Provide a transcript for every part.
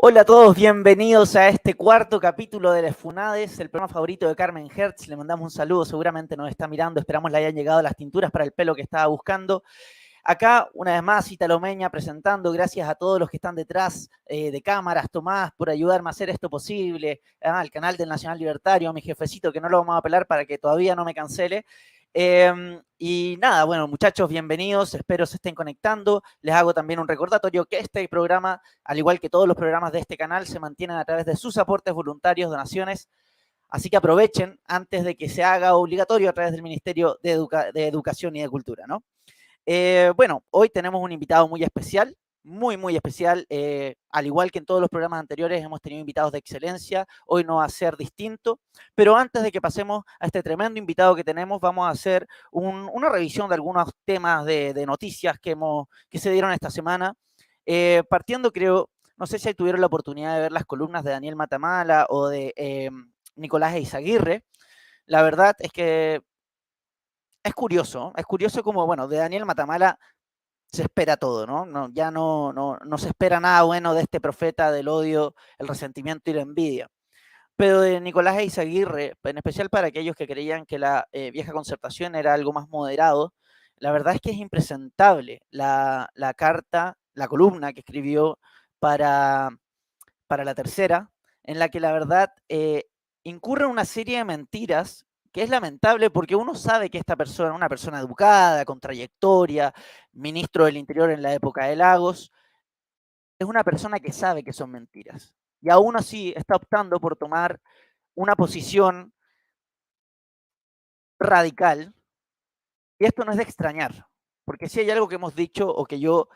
Hola a todos, bienvenidos a este cuarto capítulo de Les Funades, el programa favorito de Carmen Hertz. Le mandamos un saludo, seguramente nos está mirando, esperamos le hayan llegado las tinturas para el pelo que estaba buscando. Acá, una vez más, Italo Meña presentando, gracias a todos los que están detrás de cámaras, Tomás, por ayudarme a hacer esto posible, al canal del Nacional Libertario, a mi jefecito, que no lo vamos a apelar para que todavía no me cancele. Y nada, bueno, muchachos, bienvenidos, espero se estén conectando. Les hago también un recordatorio que este programa, al igual que todos los programas de este canal, se mantienen a través de sus aportes voluntarios, donaciones. Así que aprovechen antes de que se haga obligatorio a través del Ministerio de Educación y de Cultura, ¿no? Bueno, hoy tenemos un invitado muy especial, muy especial. Al igual que en todos los programas anteriores, hemos tenido invitados de excelencia. Hoy no va a ser distinto. Pero antes de que pasemos a este tremendo invitado que tenemos, vamos a hacer una revisión de algunos temas de noticias que se dieron esta semana. Partiendo, creo, no sé si tuvieron la oportunidad de ver las columnas de Daniel Matamala o de Nicolás Eizaguirre. La verdad es que es curioso como, bueno, de Daniel Matamala se espera todo, ¿no? Ya no se espera nada bueno de este profeta del odio, el resentimiento y la envidia. Pero de Nicolás Eizaguirre, en especial para aquellos que creían que la vieja concertación era algo más moderado, la verdad es que es impresentable la carta, la columna que escribió para, para la tercera, en la que la verdad incurre en una serie de mentiras que es lamentable porque uno sabe que esta persona, una persona educada, con trayectoria, ministro del Interior en la época de Lagos, es una persona que sabe que son mentiras. Y aún así está optando por tomar una posición radical. Y esto no es de extrañar, porque si hay algo que hemos dicho o que yo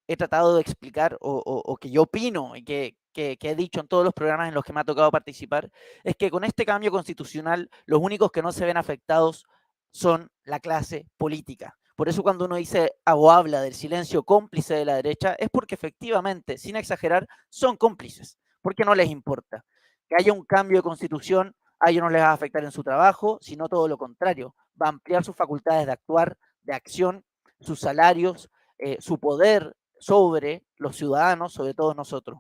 he tratado de explicar o que yo opino y que he dicho en todos los programas en los que me ha tocado participar, es que con este cambio constitucional los únicos que no se ven afectados son la clase política. Por eso cuando uno dice o habla del silencio cómplice de la derecha, es porque efectivamente, sin exagerar, son cómplices, porque no les importa. Que haya un cambio de constitución, a ellos no les va a afectar en su trabajo, sino todo lo contrario, va a ampliar sus facultades de actuar, de acción, sus salarios, su poder sobre los ciudadanos, sobre todos nosotros.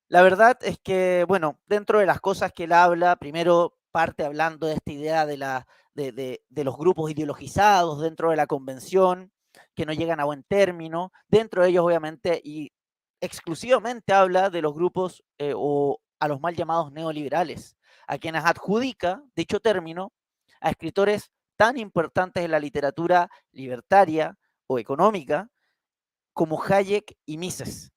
La verdad es que, bueno, dentro de las cosas que él habla, primero parte hablando de esta idea de los grupos ideologizados dentro de la convención, que no llegan a buen término. Dentro de ellos, obviamente, y exclusivamente habla de los grupos o a los mal llamados neoliberales, a quienes adjudica dicho término a escritores tan importantes en la literatura libertaria o económica como Hayek y Mises,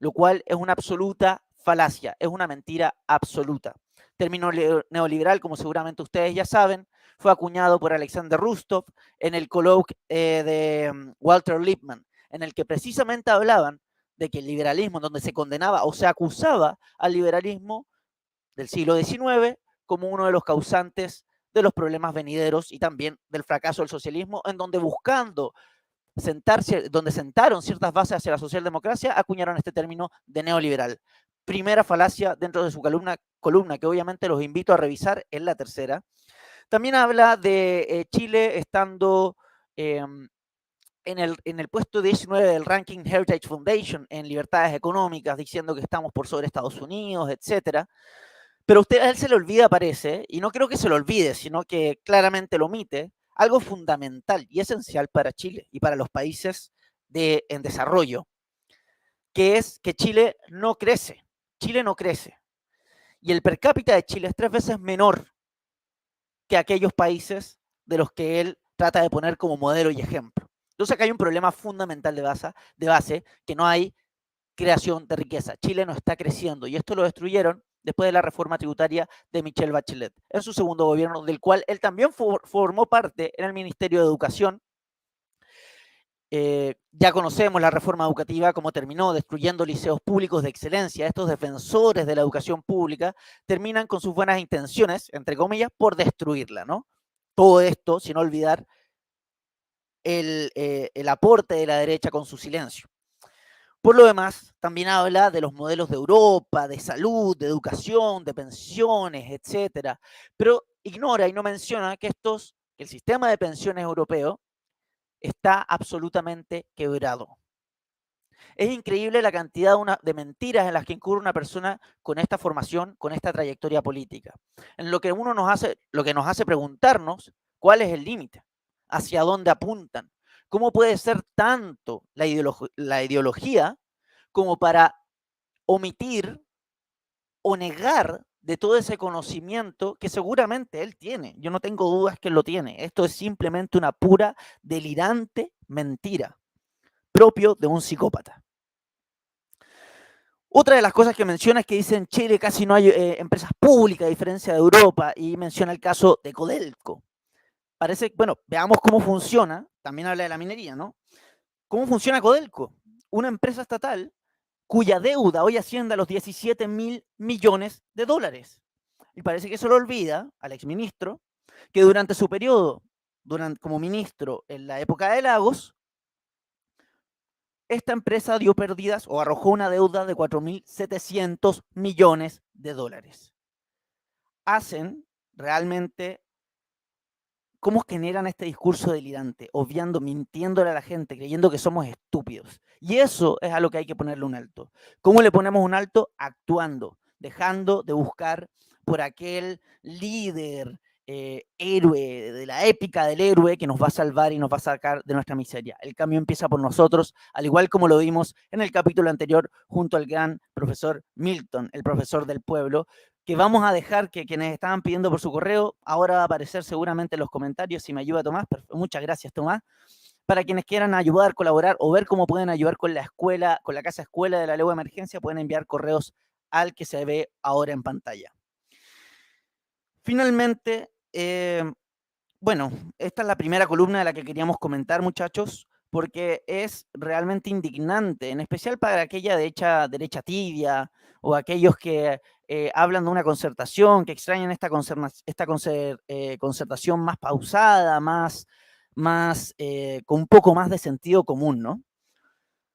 lo cual es una absoluta falacia, es una mentira absoluta. Término neoliberal, como seguramente ustedes ya saben, fue acuñado por Alexander Rustov en el colloque de Walter Lippmann, en el que precisamente hablaban de que el liberalismo, donde se condenaba o se acusaba al liberalismo del siglo XIX como uno de los causantes de los problemas venideros y también del fracaso del socialismo, en donde buscando donde sentaron ciertas bases hacia la socialdemocracia, acuñaron este término de neoliberal. Primera falacia dentro de su columna que obviamente los invito a revisar, en la tercera. También habla de Chile estando en el puesto 19 del ranking Heritage Foundation en libertades económicas, diciendo que estamos por sobre Estados Unidos, etcétera. Pero a él se le olvida, parece, y no creo que se lo olvide, sino que claramente lo omite, algo fundamental y esencial para Chile y para los países en desarrollo, que es que Chile no crece. Chile no crece. Y el per cápita de Chile es 3 veces menor que aquellos países de los que él trata de poner como modelo y ejemplo. Entonces acá hay un problema fundamental de base que no hay creación de riqueza. Chile no está creciendo y esto lo destruyeron después de la reforma tributaria de Michelle Bachelet, en su segundo gobierno, del cual él también formó parte en el Ministerio de Educación. Ya conocemos la reforma educativa, cómo terminó destruyendo liceos públicos de excelencia. Estos defensores de la educación pública terminan con sus buenas intenciones, entre comillas, por destruirla, ¿no? Todo esto sin olvidar el aporte de la derecha con su silencio. Por lo demás, también habla de los modelos de Europa, de salud, de educación, de pensiones, etcétera. Pero ignora y no menciona que el sistema de pensiones europeo está absolutamente quebrado. Es increíble la cantidad de mentiras en las que incurre una persona con esta formación, con esta trayectoria política. En lo que lo que nos hace preguntarnos cuál es el límite, hacia dónde apuntan, cómo puede ser tanto la ideología como para omitir o negar de todo ese conocimiento que seguramente él tiene. Yo no tengo dudas que él lo tiene. Esto es simplemente una pura, delirante mentira propio de un psicópata. Otra de las cosas que menciona es que dice en Chile casi no hay empresas públicas a diferencia de Europa, y menciona el caso de Codelco. Parece, bueno, veamos cómo funciona, también habla de la minería, ¿no? ¿Cómo funciona Codelco? Una empresa estatal cuya deuda hoy asciende a los 17.000 millones de dólares. Y parece que se lo olvida al exministro que durante su periodo como ministro en la época de Lagos, esta empresa dio pérdidas o arrojó una deuda de 4.700 millones de dólares. Hacen realmente, ¿cómo generan este discurso delirante? Obviando, mintiéndole a la gente, creyendo que somos estúpidos. Y eso es a lo que hay que ponerle un alto. ¿Cómo le ponemos un alto? Actuando, dejando de buscar por aquel líder, héroe, de la épica del héroe que nos va a salvar y nos va a sacar de nuestra miseria. El cambio empieza por nosotros, al igual como lo vimos en el capítulo anterior junto al gran profesor Milton, el profesor del pueblo, que vamos a dejar que quienes estaban pidiendo por su correo, ahora va a aparecer seguramente en los comentarios, si me ayuda Tomás. Muchas gracias, Tomás. Para quienes quieran ayudar, colaborar o ver cómo pueden ayudar con la escuela, con la casa escuela de la Legua de Emergencia, pueden enviar correos al que se ve ahora en pantalla. Finalmente, bueno, esta es la primera columna de la que queríamos comentar, muchachos, porque es realmente indignante, en especial para aquella derecha tibia o aquellos que hablan de una concertación, que extrañan esta concertación más pausada, con un poco más de sentido común, ¿no?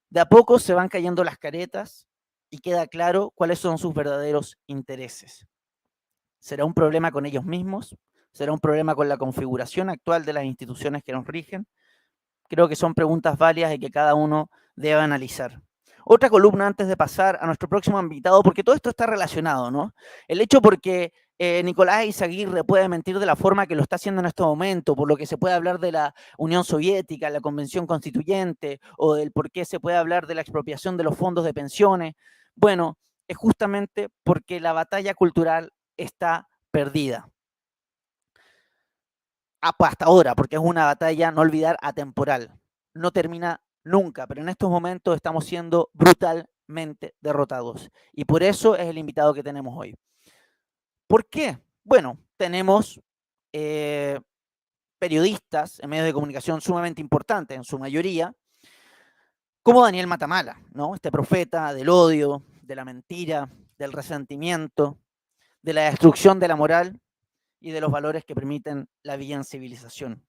De a poco se van cayendo las caretas y queda claro cuáles son sus verdaderos intereses. ¿Será un problema con ellos mismos? ¿Será un problema con la configuración actual de las instituciones que nos rigen? Creo que son preguntas válidas y que cada uno debe analizar. Otra columna antes de pasar a nuestro próximo invitado, porque todo esto está relacionado, ¿no? El hecho porque Nicolás Izaguirre puede mentir de la forma que lo está haciendo en este momento, por lo que se puede hablar de la Unión Soviética, la Convención Constituyente, o del por qué se puede hablar de la expropiación de los fondos de pensiones. Bueno, es justamente porque la batalla cultural está perdida. Hasta ahora, porque es una batalla, no olvidar, atemporal. No termina nunca, pero en estos momentos estamos siendo brutalmente derrotados. Y por eso es el invitado que tenemos hoy. ¿Por qué? Bueno, tenemos periodistas en medios de comunicación sumamente importantes, en su mayoría, como Daniel Matamala, ¿no? Este profeta del odio, de la mentira, del resentimiento, de la destrucción de la moral y de los valores que permiten la vida en civilización,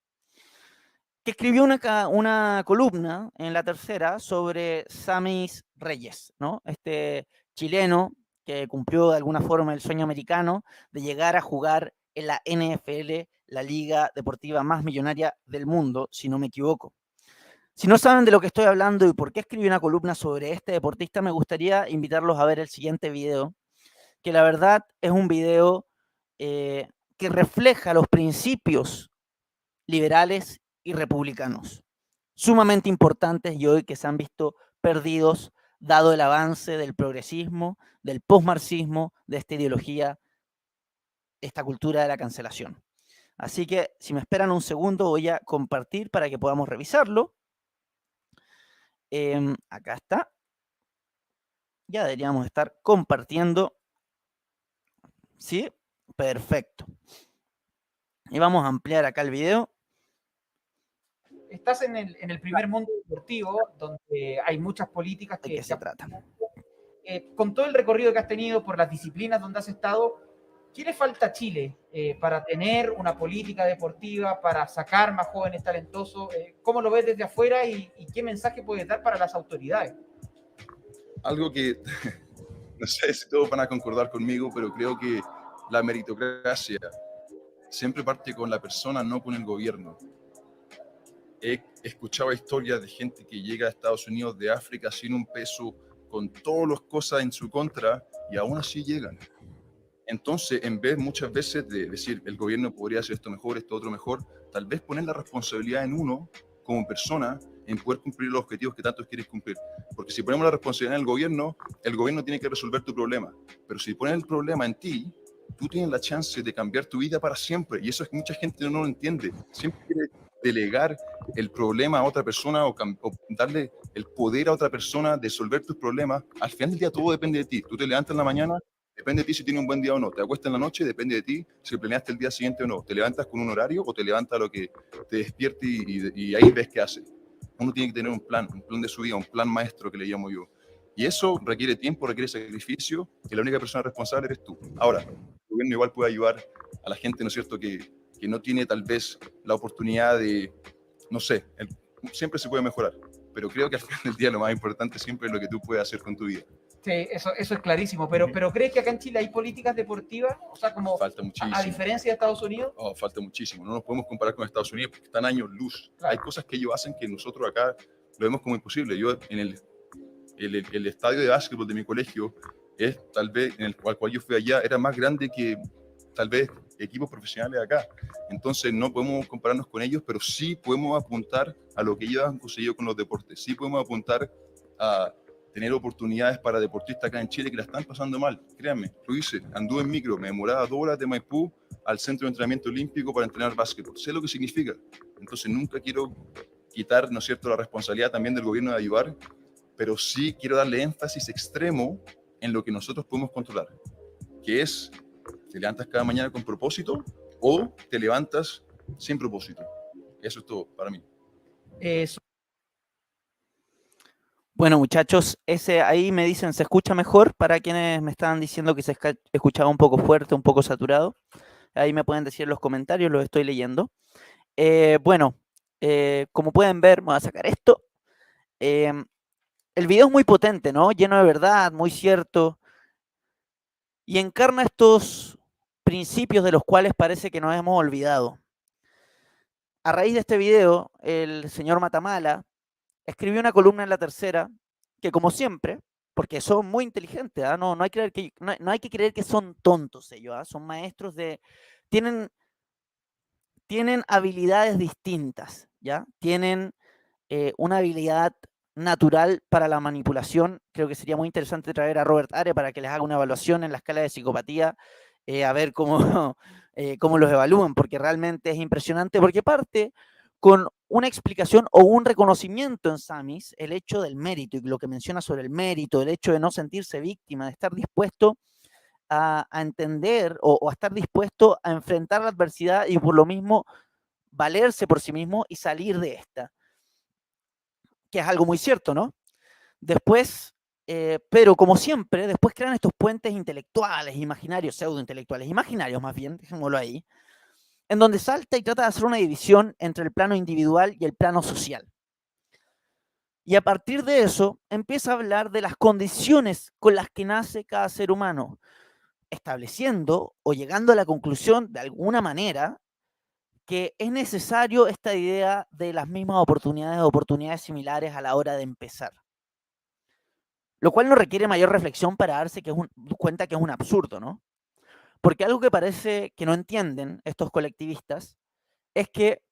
que escribió una columna en La Tercera sobre Samis Reyes, ¿no? Este chileno que cumplió de alguna forma el sueño americano de llegar a jugar en la NFL, la liga deportiva más millonaria del mundo, si no me equivoco. Si no saben de lo que estoy hablando y por qué escribí una columna sobre este deportista, me gustaría invitarlos a ver el siguiente video, que la verdad es un video que refleja los principios liberales y republicanos, sumamente importantes y hoy que se han visto perdidos dado el avance del progresismo, del postmarxismo, de esta ideología, esta cultura de la cancelación. Así que si me esperan un segundo voy a compartir para que podamos revisarlo. Acá está. Ya deberíamos estar compartiendo. ¿Sí? Perfecto. Y vamos a ampliar acá el video. Estás en el primer mundo deportivo, donde hay muchas políticas que... ¿De qué se trata? Con todo el recorrido que has tenido por las disciplinas donde has estado, ¿qué le falta a Chile para tener una política deportiva, para sacar más jóvenes talentosos? ¿Cómo lo ves desde afuera y qué mensaje puedes dar para las autoridades? Algo que, no sé si todos van a concordar conmigo, pero creo que la meritocracia siempre parte con la persona, no con el gobierno. escuchaba historias de gente que llega a Estados Unidos de África sin un peso, con todas las cosas en su contra, y aún así llegan. Entonces, en vez muchas veces de decir el gobierno podría hacer esto mejor, esto otro mejor, tal vez poner la responsabilidad en uno como persona en poder cumplir los objetivos que tanto quieres cumplir. Porque si ponemos la responsabilidad en el gobierno tiene que resolver tu problema. Pero si pones el problema en ti, tú tienes la chance de cambiar tu vida para siempre. Y eso es que mucha gente no lo entiende. Siempre quiere delegar el problema a otra persona o darle el poder a otra persona de resolver tus problemas. Al final del día todo depende de ti. Tú te levantas en la mañana, depende de ti si tienes un buen día o no. Te acuestas en la noche, depende de ti si planeaste el día siguiente o no. Te levantas con un horario o te levantas a lo que te despierte y ahí ves qué hace. Uno tiene que tener un plan de su vida, un plan maestro que le llamo yo. Y eso requiere tiempo, requiere sacrificio, y la única persona responsable eres tú. Ahora, el gobierno igual puede ayudar a la gente, ¿no es cierto?, que no tiene tal vez la oportunidad de, no sé, siempre se puede mejorar, pero creo que al final del día lo más importante siempre es lo que tú puedes hacer con tu vida. Sí, eso es clarísimo, pero ¿crees que acá en Chile hay políticas deportivas? O sea, como falta muchísimo. A diferencia de Estados Unidos. Oh, falta muchísimo, no nos podemos comparar con Estados Unidos porque están años luz. Claro. Hay cosas que ellos hacen que nosotros acá lo vemos como imposible. Yo en el estadio de básquetbol de mi colegio, tal vez en el cual yo fui allá, era más grande que tal vez equipos profesionales acá. Entonces no podemos compararnos con ellos, pero sí podemos apuntar a lo que ellos han conseguido con los deportes. Sí podemos apuntar a tener oportunidades para deportistas acá en Chile que la están pasando mal. Créanme, lo hice, anduve en micro, me demoraba 2 horas de Maipú al centro de entrenamiento olímpico para entrenar básquetbol. Sé lo que significa. Entonces nunca quiero quitar, ¿no es cierto?, la responsabilidad también del gobierno de ayudar, pero sí quiero darle énfasis extremo en lo que nosotros podemos controlar, que es, te levantas cada mañana con propósito o te levantas sin propósito. Eso es todo para mí. Bueno, muchachos, ahí me dicen, ¿se escucha mejor? Para quienes me estaban diciendo que se escuchaba un poco fuerte, un poco saturado. Ahí me pueden decir en los comentarios, los estoy leyendo. Bueno, como pueden ver, me voy a sacar esto. El video es muy potente, ¿no? Lleno de verdad, muy cierto. Y encarna estos principios de los cuales parece que nos hemos olvidado. A raíz de este video, el señor Matamala escribió una columna en La Tercera que, como siempre, porque son muy inteligentes, ¿eh? No hay que creer que son tontos ellos, ¿eh? Son maestros tienen habilidades distintas, ¿ya? Tienen una habilidad natural para la manipulación. Creo que sería muy interesante traer a Robert Are para que les haga una evaluación en la escala de psicopatía, a ver cómo los evalúan, porque realmente es impresionante, porque parte con una explicación o un reconocimiento en Samis, el hecho del mérito, y lo que menciona sobre el mérito, el hecho de no sentirse víctima, de estar dispuesto a entender o a estar dispuesto a enfrentar la adversidad y por lo mismo valerse por sí mismo y salir de esta, que es algo muy cierto, ¿no? Después, pero como siempre, después crean estos puentes intelectuales, imaginarios, pseudointelectuales, imaginarios más bien, dejémoslo ahí, en donde salta y trata de hacer una división entre el plano individual y el plano social. Y a partir de eso, empieza a hablar de las condiciones con las que nace cada ser humano, estableciendo o llegando a la conclusión, de alguna manera, que es necesario esta idea de las mismas oportunidades similares a la hora de empezar. Lo cual no requiere mayor reflexión para darse cuenta que es un absurdo, ¿no? Porque algo que parece que no entienden estos colectivistas es que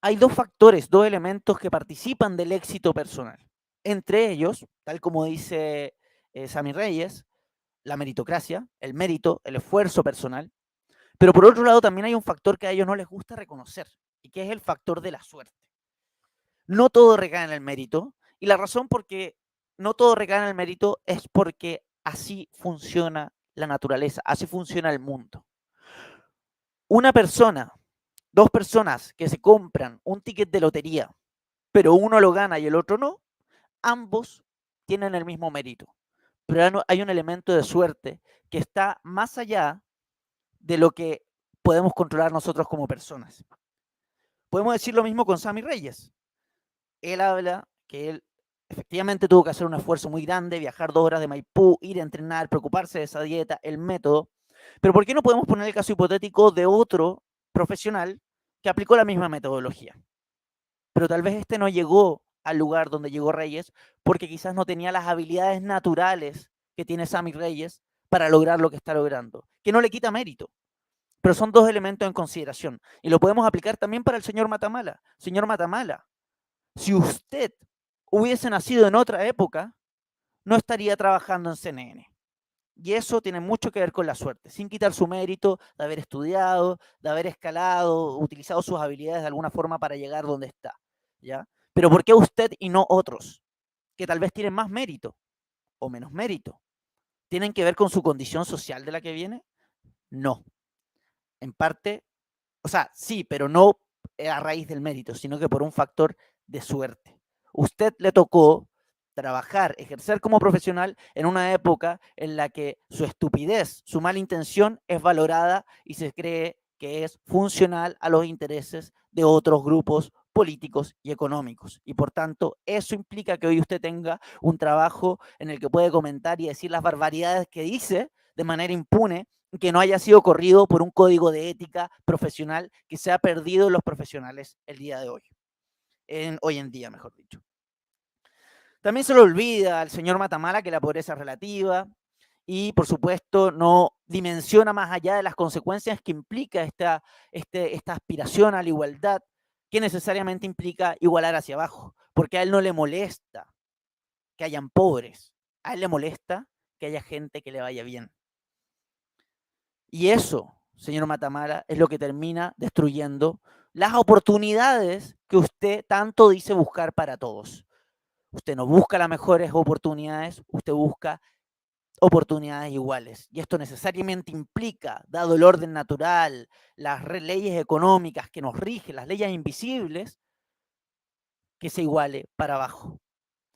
hay dos factores, dos elementos que participan del éxito personal. Entre ellos, tal como dice Sami Reyes, la meritocracia, el mérito, el esfuerzo personal. Pero por otro lado también hay un factor que a ellos no les gusta reconocer, y que es el factor de la suerte. No todo recae en el mérito, y la razón por qué no todo recae en el mérito es porque así funciona la naturaleza, así funciona el mundo. Una persona, dos personas que se compran un ticket de lotería, pero uno lo gana y el otro no, ambos tienen el mismo mérito. Pero hay un elemento de suerte que está más allá de lo que podemos controlar nosotros como personas. Podemos decir lo mismo con Sami Reyes. Él habla que él efectivamente tuvo que hacer un esfuerzo muy grande, viajar 2 horas de Maipú, ir a entrenar, preocuparse de esa dieta, el método. Pero ¿por qué no podemos poner el caso hipotético de otro profesional que aplicó la misma metodología? pero tal vez este no llegó al lugar donde llegó Reyes porque quizás no tenía las habilidades naturales que tiene Sammy Reyes para lograr lo que está logrando, que no le quita mérito. Pero son dos elementos en consideración y lo podemos aplicar también para el señor Matamala. Señor Matamala, si usted hubiese nacido en otra época, no estaría trabajando en CNN. Y eso tiene mucho que ver con la suerte, sin quitar su mérito de haber estudiado, de haber escalado, utilizado sus habilidades de alguna forma para llegar donde está, ¿ya? Pero ¿por qué usted y no otros, que tal vez tienen más mérito o menos mérito? ¿Tienen que ver con su condición social de la que viene? No. En parte, o sea, sí, pero no a raíz del mérito, sino que por un factor de suerte. Usted le tocó trabajar, ejercer como profesional en una época en la que su estupidez, su mala intención es valorada y se cree que es funcional a los intereses de otros grupos políticos y económicos. Y por tanto, eso implica que hoy usted tenga un trabajo en el que puede comentar y decir las barbaridades que dice de manera impune, que no haya sido corrido por un código de ética profesional que se ha perdido en los profesionales el día de hoy. Hoy en día, mejor dicho. También se le olvida al señor Matamala que la pobreza es relativa y, por supuesto, no dimensiona más allá de las consecuencias que implica esta aspiración a la igualdad, que necesariamente implica igualar hacia abajo, porque a él no le molesta que hayan pobres, a él le molesta que haya gente que le vaya bien. Y eso, señor Matamala, es lo que termina destruyendo las oportunidades que usted tanto dice buscar para todos. Usted no busca las mejores oportunidades, usted busca oportunidades iguales. Y esto necesariamente implica, dado el orden natural, las leyes económicas que nos rigen, las leyes invisibles, que se iguale para abajo.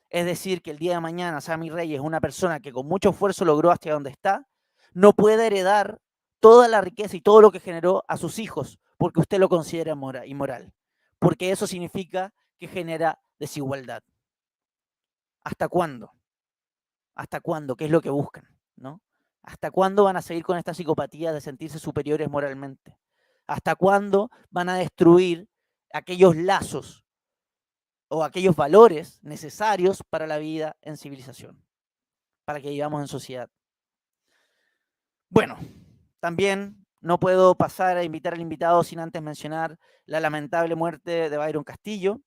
Es decir, que el día de mañana Sammy Reyes, una persona que con mucho esfuerzo logró hasta donde está, no puede heredar toda la riqueza y todo lo que generó a sus hijos, porque usted lo considera inmoral. Porque eso significa que genera desigualdad. ¿Hasta cuándo? ¿Hasta cuándo? ¿Qué es lo que buscan? ¿No? ¿Hasta cuándo van a seguir con esta psicopatía de sentirse superiores moralmente? ¿Hasta cuándo van a destruir aquellos lazos o aquellos valores necesarios para la vida en civilización, para que vivamos en sociedad? Bueno, también no puedo pasar a invitar al invitado sin antes mencionar la lamentable muerte de Byron Castillo.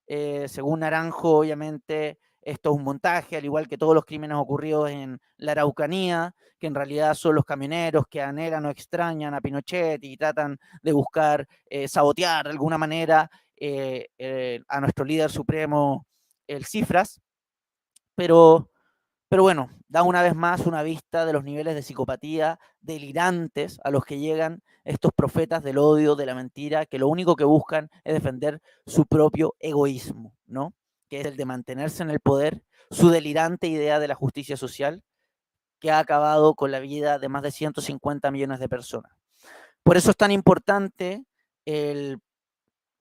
Según Naranjo, obviamente, esto es un montaje, al igual que todos los crímenes ocurridos en la Araucanía, que en realidad son los camioneros que anhelan o extrañan a Pinochet y tratan de buscar sabotear de alguna manera a nuestro líder supremo, el Cifras. Pero bueno, da una vez más una vista de los niveles de psicopatía delirantes a los que llegan estos profetas del odio, de la mentira, que lo único que buscan es defender su propio egoísmo, ¿no? Que es el de mantenerse en el poder, su delirante idea de la justicia social, que ha acabado con la vida de más de 150 millones de personas. Por eso es tan importante el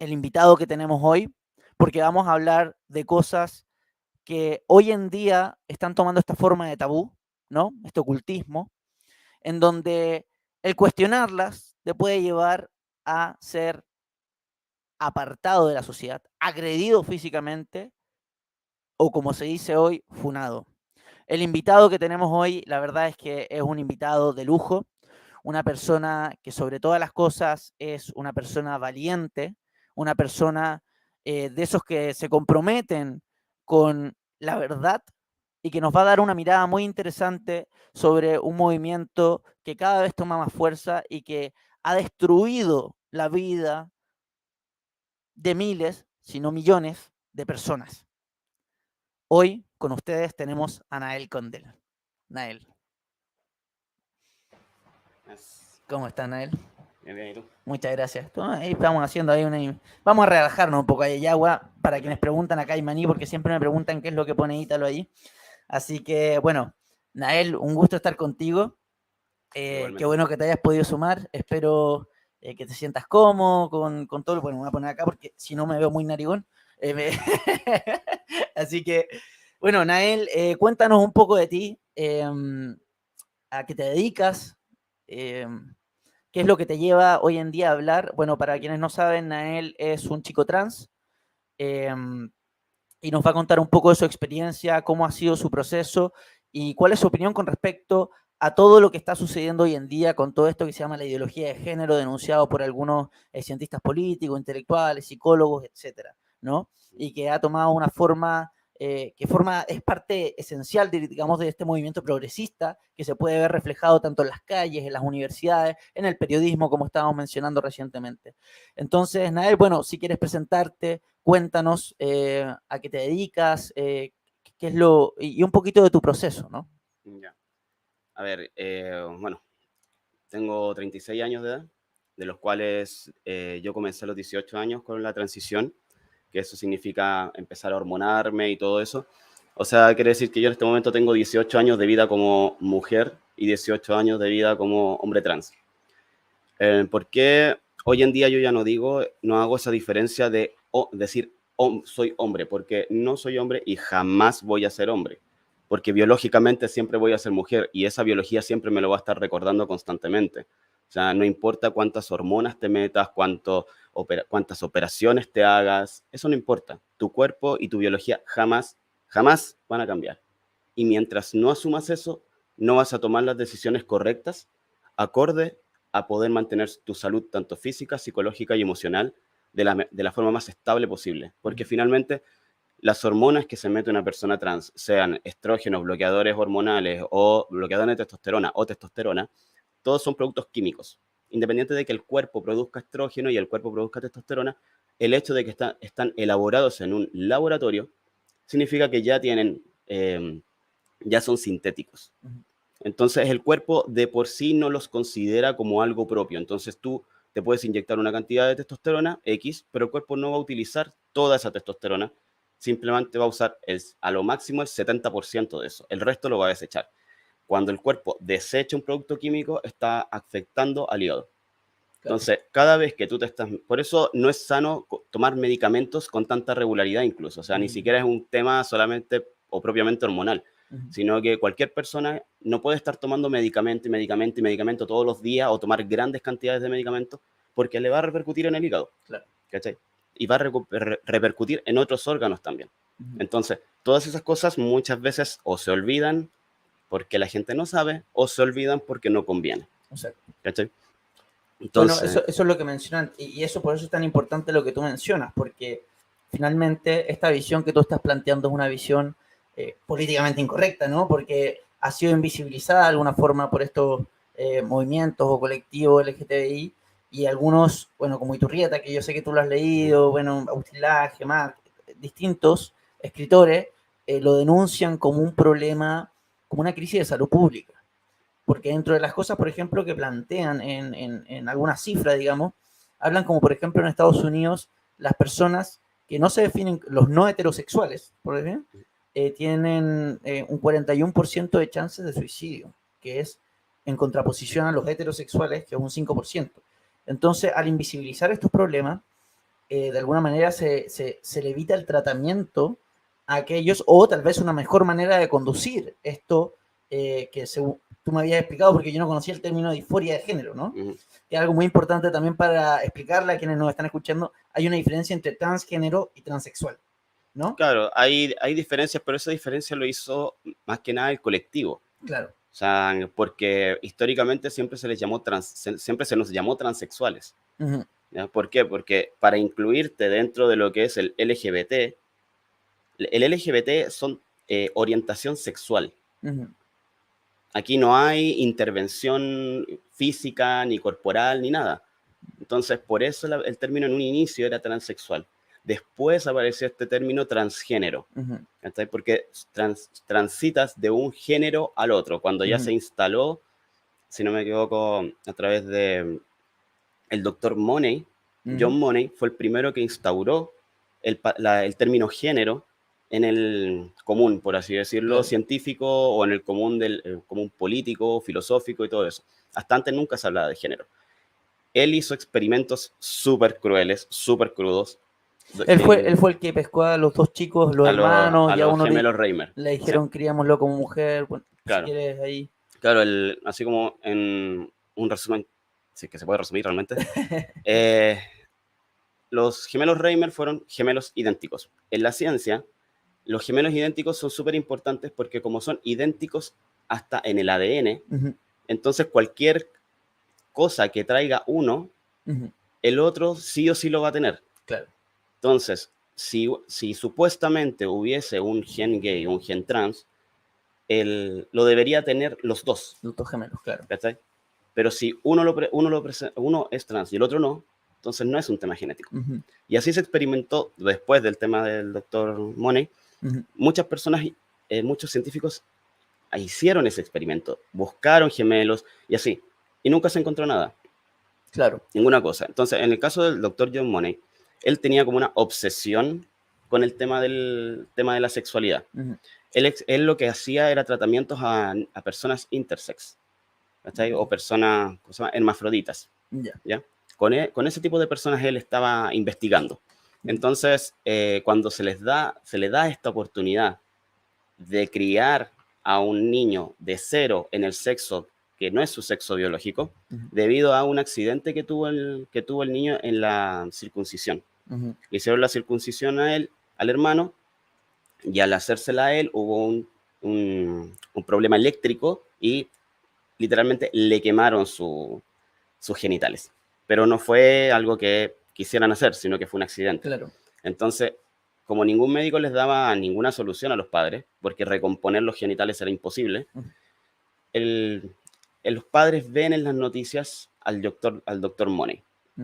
invitado que tenemos hoy, porque vamos a hablar de cosas que hoy en día están tomando esta forma de tabú, ¿no? Este ocultismo, en donde el cuestionarlas te puede llevar a ser apartado de la sociedad, agredido físicamente o, como se dice hoy, funado. El invitado que tenemos hoy, la verdad es que es un invitado de lujo, una persona que sobre todas las cosas es una persona valiente, una persona de esos que se comprometen con la verdad y que nos va a dar una mirada muy interesante sobre un movimiento que cada vez toma más fuerza y que ha destruido la vida de miles, si no millones, de personas. Hoy con ustedes tenemos a Nael Condel. Nael. ¿Cómo estás, Nael? Bien, bien, ¿y tú? Muchas gracias. Ahí estamos haciendo ahí una... Vamos a relajarnos un poco ahí, agua, para quienes preguntan acá hay maní, porque siempre me preguntan qué es lo que pone Ítalo ahí. Así que, bueno, Nael, un gusto estar contigo. Qué bueno que te hayas podido sumar. Espero que te sientas cómodo con todo. Bueno, me voy a poner acá porque si no me veo muy narigón. Así que, bueno, Nael, cuéntanos un poco de ti. ¿A qué te dedicas? ¿Qué es lo que te lleva hoy en día a hablar? Bueno, para quienes no saben, Nael es un chico trans y nos va a contar un poco de su experiencia, cómo ha sido su proceso y cuál es su opinión con respecto a todo lo que está sucediendo hoy en día con todo esto que se llama la ideología de género, denunciado por algunos cientistas políticos, intelectuales, psicólogos, etcétera, ¿no? Y que ha tomado una forma es parte esencial, digamos, de este movimiento progresista que se puede ver reflejado tanto en las calles, en las universidades, en el periodismo, como estábamos mencionando recientemente. Entonces, Nael, bueno, si quieres presentarte, cuéntanos a qué te dedicas, qué es y un poquito de tu proceso, ¿no? Ya. A ver, bueno, tengo 36 años de edad, de los cuales yo comencé a los 18 años con la transición, que eso significa empezar a hormonarme y todo eso. O sea, quiere decir que yo en este momento tengo 18 años de vida como mujer y 18 años de vida como hombre trans. ¿Por qué hoy en día yo ya no hago esa diferencia de decir soy hombre? Porque no soy hombre y jamás voy a ser hombre. Porque biológicamente siempre voy a ser mujer y esa biología siempre me lo va a estar recordando constantemente. O sea, no importa cuántas hormonas te metas, cuántas operaciones te hagas, eso no importa. Tu cuerpo y tu biología jamás van a cambiar. Y mientras no asumas eso, no vas a tomar las decisiones correctas acorde a poder mantener tu salud tanto física, psicológica y emocional de la forma más estable posible. Porque finalmente las hormonas que se mete una persona trans, sean estrógenos, bloqueadores hormonales o bloqueadores de testosterona, todos son productos químicos. Independiente de que el cuerpo produzca estrógeno y el cuerpo produzca testosterona, el hecho de que están elaborados en un laboratorio significa que ya son sintéticos. Entonces el cuerpo de por sí no los considera como algo propio. Entonces tú te puedes inyectar una cantidad de testosterona X, pero el cuerpo no va a utilizar toda esa testosterona, simplemente va a usar a lo máximo el 70% de eso. El resto lo va a desechar. Cuando el cuerpo desecha un producto químico, está afectando al hígado. Entonces, cada vez que tú te estás... Por eso no es sano tomar medicamentos con tanta regularidad incluso. O sea, ni siquiera es un tema solamente o propiamente hormonal, sino que cualquier persona no puede estar tomando medicamento todos los días o tomar grandes cantidades de medicamentos porque le va a repercutir en el hígado. Claro. ¿Cachai? Y va a repercutir en otros órganos también. Entonces, todas esas cosas muchas veces o se olvidan porque la gente no sabe o se olvidan porque no conviene. Exacto. ¿Cachai? Entonces, bueno, eso es lo que mencionan, y eso por eso es tan importante lo que tú mencionas, porque finalmente esta visión que tú estás planteando es una visión políticamente incorrecta, ¿no? Porque ha sido invisibilizada de alguna forma por estos movimientos o colectivos LGTBI, y algunos, bueno, como Iturrieta, que yo sé que tú lo has leído, bueno, Agustín Laje, Marc, distintos escritores, lo denuncian como un problema, como una crisis de salud pública. Porque dentro de las cosas, por ejemplo, que plantean en algunas cifras, digamos, hablan como, por ejemplo, en Estados Unidos, las personas que no se definen, los no heterosexuales, por ejemplo, tienen un 41% de chances de suicidio, que es en contraposición a los heterosexuales, que es un 5%. Entonces, al invisibilizar estos problemas, de alguna manera se le evita el tratamiento a aquellos, o tal vez una mejor manera de conducir esto que tú me habías explicado, porque yo no conocía el término disforia de género, ¿no? Que es algo muy importante también para explicarle a quienes nos están escuchando. Hay una diferencia entre transgénero y transexual, ¿no? Claro, hay diferencias, pero esa diferencia lo hizo más que nada el colectivo. Claro. O sea, porque históricamente siempre se nos llamó transexuales. ¿Ya? ¿Por qué? Porque para incluirte dentro de lo que es el LGBT son orientación sexual. Aquí no hay intervención física, ni corporal, ni nada. Entonces, por eso el término en un inicio era transexual. Después apareció este término transgénero, porque transitas de un género al otro. Cuando ya se instaló, si no me equivoco, a través de el doctor Money, John Money, fue el primero que instauró el término género en el común, por así decirlo, científico, o en el común común político, filosófico y todo eso. Hasta antes nunca se hablaba de género. Él hizo experimentos súper crueles, súper crudos. Él fue el que pescó a los dos chicos, los hermanos, y a uno gemelos Reimer. Le dijeron, criámoslo como mujer. Bueno, claro. Si quieres ahí. Claro, así como en un resumen, si es que se puede resumir realmente. los gemelos Reimer fueron gemelos idénticos. En la ciencia, los gemelos idénticos son súper importantes porque como son idénticos hasta en el ADN, entonces cualquier cosa que traiga uno, el otro sí o sí lo va a tener. Claro. Entonces, si supuestamente hubiese un gen gay o un gen trans, lo debería tener los dos. Los dos gemelos, claro. ¿Cachai? Pero si uno es trans y el otro no, entonces no es un tema genético. Y así se experimentó después del tema del doctor Money. Muchas personas, muchos científicos hicieron ese experimento, buscaron gemelos y así, y nunca se encontró nada. Claro. Ninguna cosa. Entonces, en el caso del doctor John Money, él tenía como una obsesión con el tema de la sexualidad. Él lo que hacía era tratamientos a personas intersex, ¿cachai? O personas, ¿cómo se llama? Hermafroditas. ¿Ya? Con ese tipo de personas él estaba investigando. Entonces, cuando se le da esta oportunidad de criar a un niño de cero en el sexo que no es su sexo biológico, debido a un accidente que tuvo el niño en la circuncisión. Le hicieron la circuncisión a él, al hermano, y al hacérsela a él hubo un problema eléctrico y literalmente le quemaron sus genitales. Pero no fue algo que quisieran hacer, sino que fue un accidente. Claro. Entonces, como ningún médico les daba ninguna solución a los padres, porque recomponer los genitales era imposible, los padres ven en las noticias al doctor Money,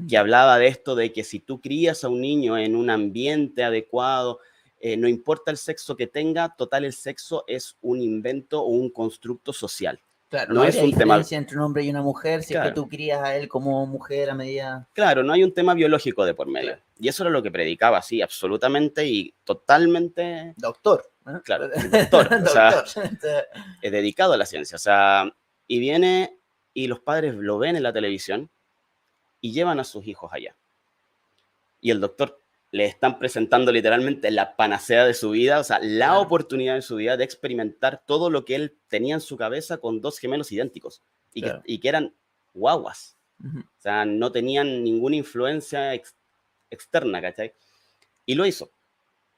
que hablaba de esto, de que si tú crías a un niño en un ambiente adecuado, no importa el sexo que tenga, total el sexo es un invento o un constructo social. Claro, no es un tema entre un hombre y una mujer, si claro. es que tú crías a él como mujer a medida... Claro, no hay un tema biológico de por medio. Claro. Y eso era lo que predicaba, sí, absolutamente y totalmente... Doctor. Claro, doctor. O sea, dedicado a la ciencia. O sea, y viene y los padres lo ven en la televisión y llevan a sus hijos allá. Y el doctor le están presentando literalmente la panacea de su vida, o sea, la oportunidad de su vida de experimentar todo lo que él tenía en su cabeza con dos gemelos idénticos y, que eran guaguas. O sea, no tenían ninguna influencia externa, ¿cachai? Y lo hizo,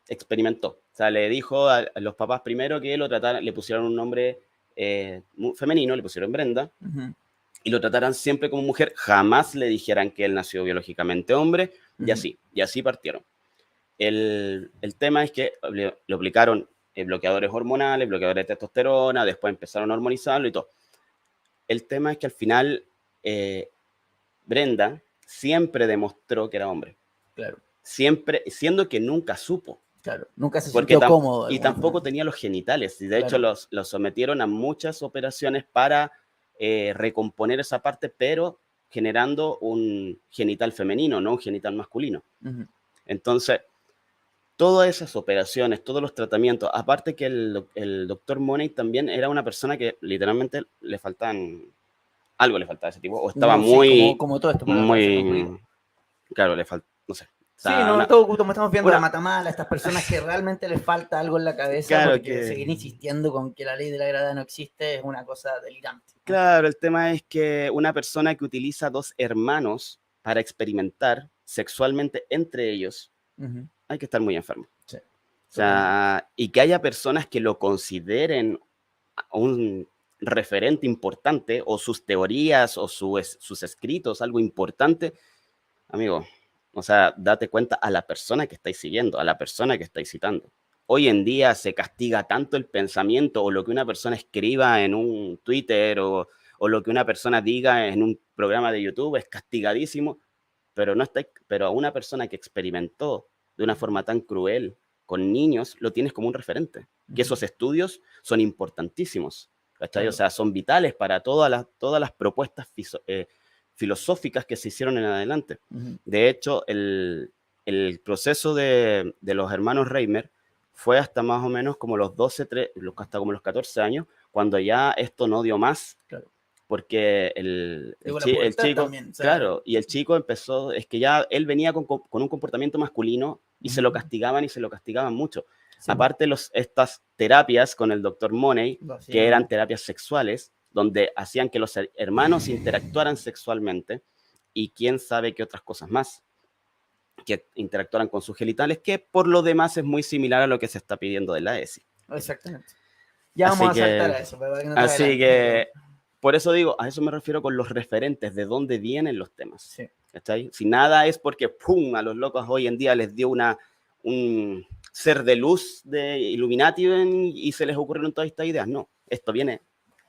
experimentó. O sea, le dijo a los papás primero que lo trataran, le pusieron un nombre femenino, le pusieron Brenda, y lo trataran siempre como mujer, jamás le dijeran que él nació biológicamente hombre, y así partieron. El tema es que le aplicaron bloqueadores hormonales, bloqueadores de testosterona, después empezaron a hormonizarlo y todo. El tema es que al final Brenda siempre demostró que era hombre. Claro. Siempre, siendo que nunca supo. Claro, nunca se sintió cómodo. Y tampoco tenía los genitales. Y de hecho los sometieron a muchas operaciones para recomponer esa parte, pero generando un genital femenino, no un genital masculino. Entonces, todas esas operaciones, todos los tratamientos, aparte que el doctor Money también era una persona que literalmente algo le faltaba a ese tipo, o estaba como todo esto. Claro, le falta, no sé. Sí, todos como estamos viendo la matamala, estas personas que realmente les falta algo en la cabeza, claro, porque seguir insistiendo con que la ley de la gravedad no existe es una cosa delirante. Claro, el tema es que una persona que utiliza dos hermanos para experimentar sexualmente entre ellos, hay que estar muy enfermo. Sí. O sea, y que haya personas que lo consideren un referente importante, o sus teorías, o sus escritos, algo importante, amigo. O sea, date cuenta a la persona que estáis siguiendo, a la persona que estáis citando. Hoy en día se castiga tanto el pensamiento o lo que una persona escriba en un Twitter o lo que una persona diga en un programa de YouTube es castigadísimo, pero a una persona que experimentó de una forma tan cruel con niños, lo tienes como un referente. Que esos estudios son importantísimos, ¿cachai? O sea, son vitales para todas las propuestas filosóficas que se hicieron en adelante. De hecho, el proceso de los hermanos Reimer fue hasta más o menos como los 12, hasta como los 14 años, cuando ya esto no dio más, porque el chico, también, claro, y el chico empezó, es que ya él venía con un comportamiento masculino y se lo castigaban mucho. Sí. Aparte estas terapias con el doctor Money, que eran terapias sexuales, donde hacían que los hermanos interactuaran sexualmente y quién sabe qué otras cosas más. que interactuaran con sus genitales, que por lo demás es muy similar a lo que se está pidiendo de la ESI. Exactamente. Ya vamos Así a saltar que- a eso, para que no te Así adelantes. que, por eso digo, a eso me refiero con los referentes, de dónde vienen los temas. Sí. ¿Cachai? Si nada es porque, ¡pum!, a los locos hoy en día les dio un ser de luz de Illuminati y se les ocurrieron todas estas ideas. No, esto viene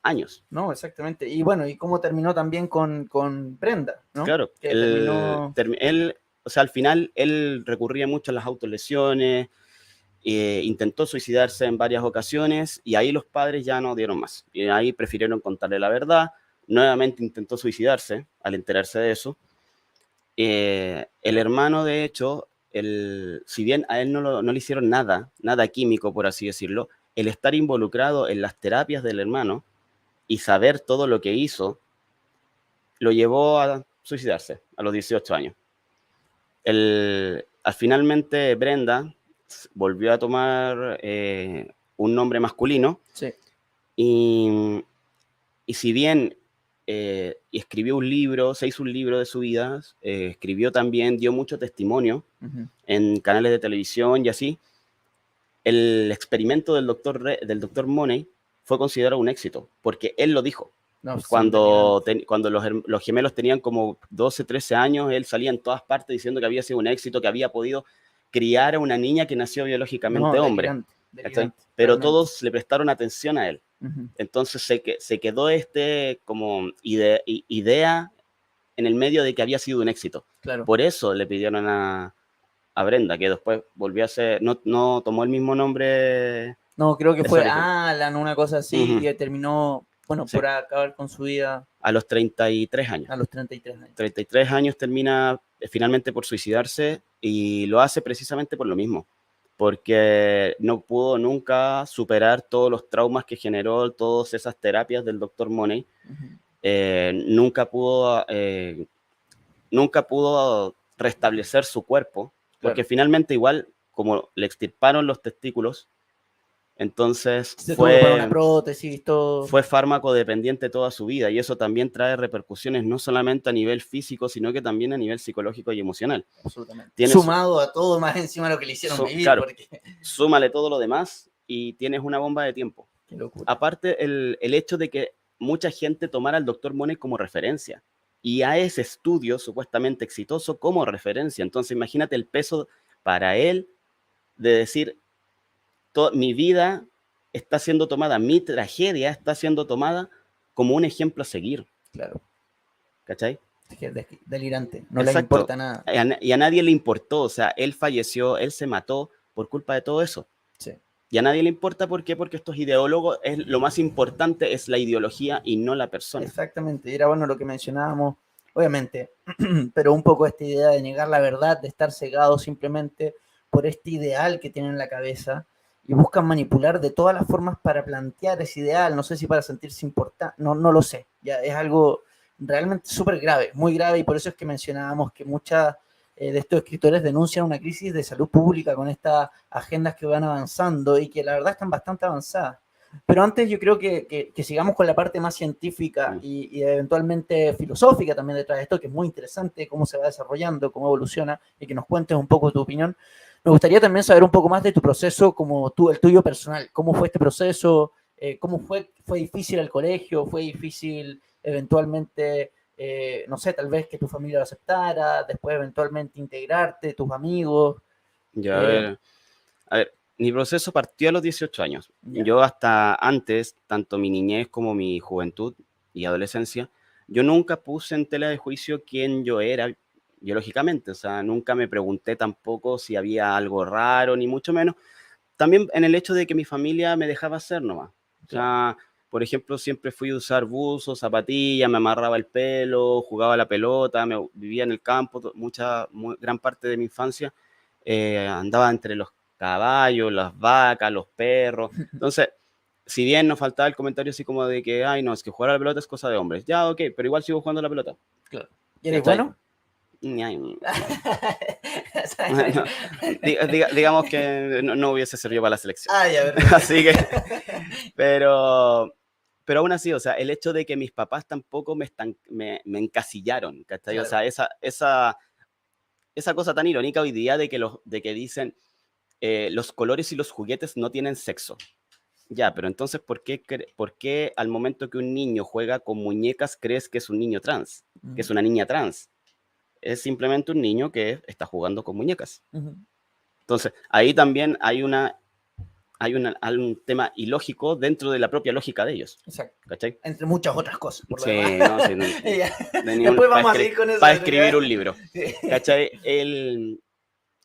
años. No, exactamente. Y bueno, y cómo terminó también con Brenda, ¿no? Claro, Que terminó... él, o sea, al final él recurría mucho a las autolesiones, intentó suicidarse en varias ocasiones y ahí los padres ya no dieron más. Y ahí prefirieron contarle la verdad. Nuevamente intentó suicidarse al enterarse de eso. El hermano, de hecho, si bien a él no le hicieron nada químico, por así decirlo, el estar involucrado en las terapias del hermano y saber todo lo que hizo, lo llevó a suicidarse a los 18 años. Finalmente Brenda volvió a tomar un nombre masculino Sí. y si bien escribió un libro, se hizo un libro de su vida, escribió también, dio mucho testimonio en canales de televisión y así, el experimento del doctor Money fue considerado un éxito, porque él lo dijo. No, sí, Cuando los gemelos tenían como 12, 13 años, él salía en todas partes diciendo que había sido un éxito, que había podido criar a una niña que nació biológicamente no, hombre. delirante, Pero realmente. todos le prestaron atención a él. Entonces se quedó como idea en el medio de que había sido un éxito. Claro. Por eso le pidieron a Brenda, que después volvió a ser, no tomó el mismo nombre. No, creo que Eso fue origen. Alan, una cosa así, y terminó, bueno, Sí. por acabar con su vida A los 33 años. a los 33 años. 33 años termina finalmente por suicidarse y lo hace precisamente por lo mismo, porque no pudo nunca superar todos los traumas que generó todas esas terapias del Dr. Money. Nunca pudo restablecer su cuerpo, porque finalmente igual, como le extirparon los testículos, entonces Se tuvo que poner una fue prótesis, todo. fármaco dependiente toda su vida, y eso también trae repercusiones no solamente a nivel físico, sino que también a nivel psicológico y emocional. Absolutamente. Sumado a todo más encima de lo que le hicieron vivir. Claro, porque... súmale todo lo demás y tienes una bomba de tiempo. Qué locura. Aparte, el hecho de que mucha gente tomara al Dr. Money como referencia y a ese estudio supuestamente exitoso como referencia. Entonces imagínate el peso para él de decir, mi vida está siendo tomada, mi tragedia está siendo tomada como un ejemplo a seguir. Claro. ¿Cachai? Delirante, no Exacto. le importa nada. Y a nadie le importó, o sea, él falleció, él se mató por culpa de todo eso. Sí. Y a nadie le importa, ¿por qué? Porque estos ideólogos, lo más importante es la ideología y no la persona. Exactamente, y era bueno lo que mencionábamos, obviamente, pero un poco esta idea de negar la verdad, de estar cegado simplemente por este ideal que tienen en la cabeza y buscan manipular de todas las formas para plantear ese ideal, no sé si para sentirse importante, no lo sé, ya es algo realmente súper grave, muy grave, y por eso es que mencionábamos que muchas de estos escritores denuncian una crisis de salud pública con estas agendas que van avanzando y que la verdad están bastante avanzadas. Pero antes yo creo que sigamos con la parte más científica y eventualmente filosófica también detrás de esto, que es muy interesante cómo se va desarrollando, cómo evoluciona, y que nos cuentes un poco tu opinión. Me gustaría también saber un poco más de tu proceso, como el tuyo personal. ¿Cómo fue este proceso? ¿Cómo fue difícil el colegio? ¿Fue difícil eventualmente, no sé, tal vez que tu familia lo aceptara, después eventualmente integrarte, tus amigos? Ya, a ver, mi proceso partió a los 18 años. Yeah. Yo hasta antes, tanto mi niñez como mi juventud y adolescencia, yo nunca puse en tela de juicio quién yo era biológicamente. O sea, nunca me pregunté tampoco si había algo raro, ni mucho menos. También en el hecho de que mi familia me dejaba hacer nomás. O sea, por ejemplo, siempre fui a usar buzos, zapatillas, me amarraba el pelo, jugaba a la pelota, vivía en el campo, gran parte de mi infancia andaba entre los caballos, las vacas, los perros. Entonces, si bien nos faltaba el comentario así como de que, ay, no, es que jugar a la pelota es cosa de hombres. Ya, ok, pero igual sigo jugando a la pelota. Claro. ¿Y eres bueno? Digamos que no hubiese servido para la selección. Ah, ya, así que, pero aún así, o sea, el hecho de que mis papás tampoco me encasillaron, ¿cachai? Claro. O sea, esa cosa tan irónica hoy día de que dicen los colores y los juguetes no tienen sexo. Ya, pero entonces, ¿por qué al momento que un niño juega con muñecas crees que es un niño trans? Que es una niña trans. Es simplemente un niño que está jugando con muñecas. Entonces, ahí también hay un tema ilógico dentro de la propia lógica de ellos. Exacto. ¿Cachai? Entre muchas otras cosas. Por lo Sí, demás. no, sí, no. Después vamos a seguir con eso. Para escribir un libro. Sí. ¿Cachai?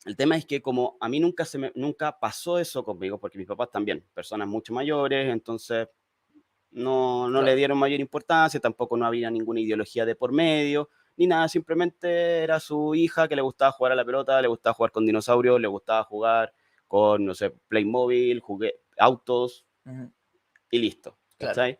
El tema es que como a mí nunca pasó eso conmigo, porque mis papás también, personas mucho mayores, entonces no Claro. le dieron mayor importancia, tampoco no había ninguna ideología de por medio, ni nada, simplemente era su hija que le gustaba jugar a la pelota, le gustaba jugar con dinosaurios, le gustaba jugar con, no sé, Playmobil, autos Ujú. y listo. Claro. ¿Cachai?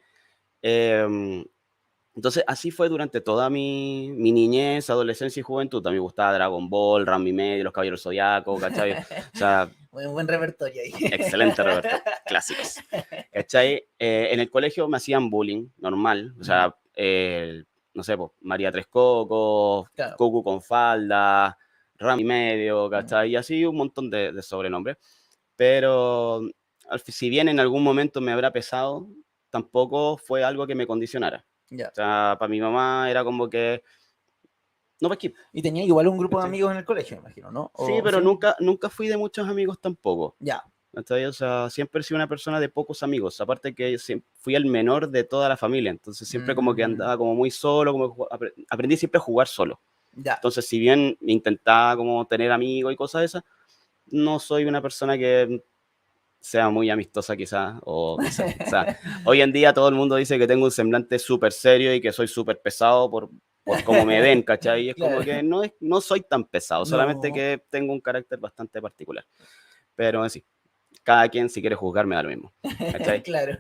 Entonces, así fue durante toda mi niñez, adolescencia y juventud. También me gustaba Dragon Ball, Ranma y medio, Los Caballeros Zodiaco, ¿cachai? O sea, Muy buen repertorio ahí. excelente repertorio, clásicos. ¿Cachai? En el colegio me hacían bullying, normal. O sea, no sé, pues, María Tres Cocos, Claro. Cucu con falda, Ranma y medio, ¿cachai? Y así un montón de sobrenombres. Pero si bien en algún momento me habrá pesado, tampoco fue algo que me condicionara. Ya. O sea, para mi mamá era como que no pesqué. Y tenía igual un grupo de ¿Cachai? amigos en el colegio, me imagino, ¿no? Sí, pero nunca fui de muchos amigos tampoco. Ya. ¿Cachai? O sea, siempre he sido una persona de pocos amigos. Aparte que fui el menor de toda la familia. Entonces siempre como que andaba como muy solo, como aprendí siempre a jugar solo. Ya. Entonces, si bien intentaba como tener amigos y cosas de esas, no soy una persona que sea muy amistosa quizás, o no sé. O sea, hoy en día todo el mundo dice que tengo un semblante súper serio y que soy súper pesado por cómo me ven, ¿cachai? Y es Claro. como que no soy tan pesado, solamente No. que tengo un carácter bastante particular. Pero sí, cada quien si quiere juzgar me da lo mismo, ¿cachai? Claro.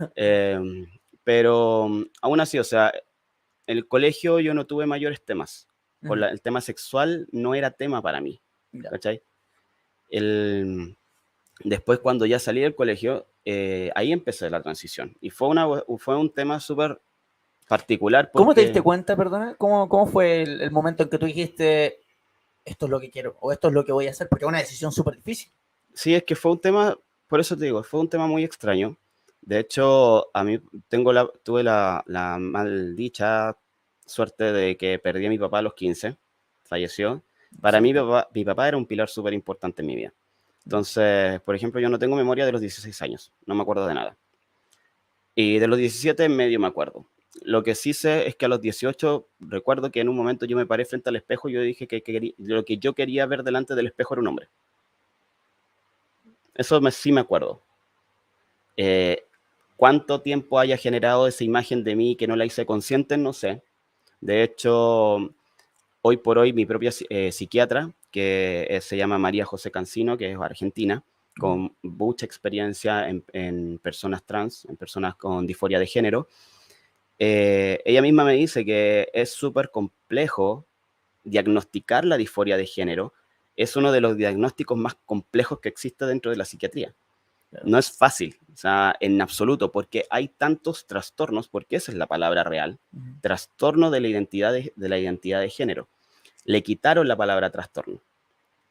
Pero aún así, o sea, en el colegio yo no tuve mayores temas. El tema sexual no era tema para mí, Ya. ¿cachai? Después, cuando ya salí del colegio, ahí empecé la transición. Y fue un tema súper particular. ¿Cómo te porque- diste cuenta, perdona? ¿Cómo fue el momento en que tú dijiste, esto es lo que quiero, o esto es lo que voy a hacer? Porque es una decisión súper difícil. Sí, es que fue un tema, por eso te digo, fue un tema muy extraño. De hecho, a mí tuve la maldicha suerte de que perdí a mi papá a los 15, falleció. Para mí, mi papá era un pilar súper importante en mi vida. Entonces, por ejemplo, yo no tengo memoria de los 16 años, no me acuerdo de nada. Y de los 17 medio me acuerdo. Lo que sí sé es que a los 18 recuerdo que en un momento yo me paré frente al espejo y yo dije que lo que yo quería ver delante del espejo era un hombre. Eso sí me acuerdo. ¿Cuánto tiempo haya generado esa imagen de mí que no la hice consciente? No sé. De hecho, hoy por hoy mi propia psiquiatra, que se llama María José Cancino, que es argentina, con mucha experiencia en personas trans, en personas con disforia de género, ella misma me dice que es súper complejo diagnosticar la disforia de género. Es uno de los diagnósticos más complejos que existe dentro de la psiquiatría. No es fácil, o sea, en absoluto, porque hay tantos trastornos, porque esa es la palabra real, trastorno de la identidad de género. Le quitaron la palabra trastorno,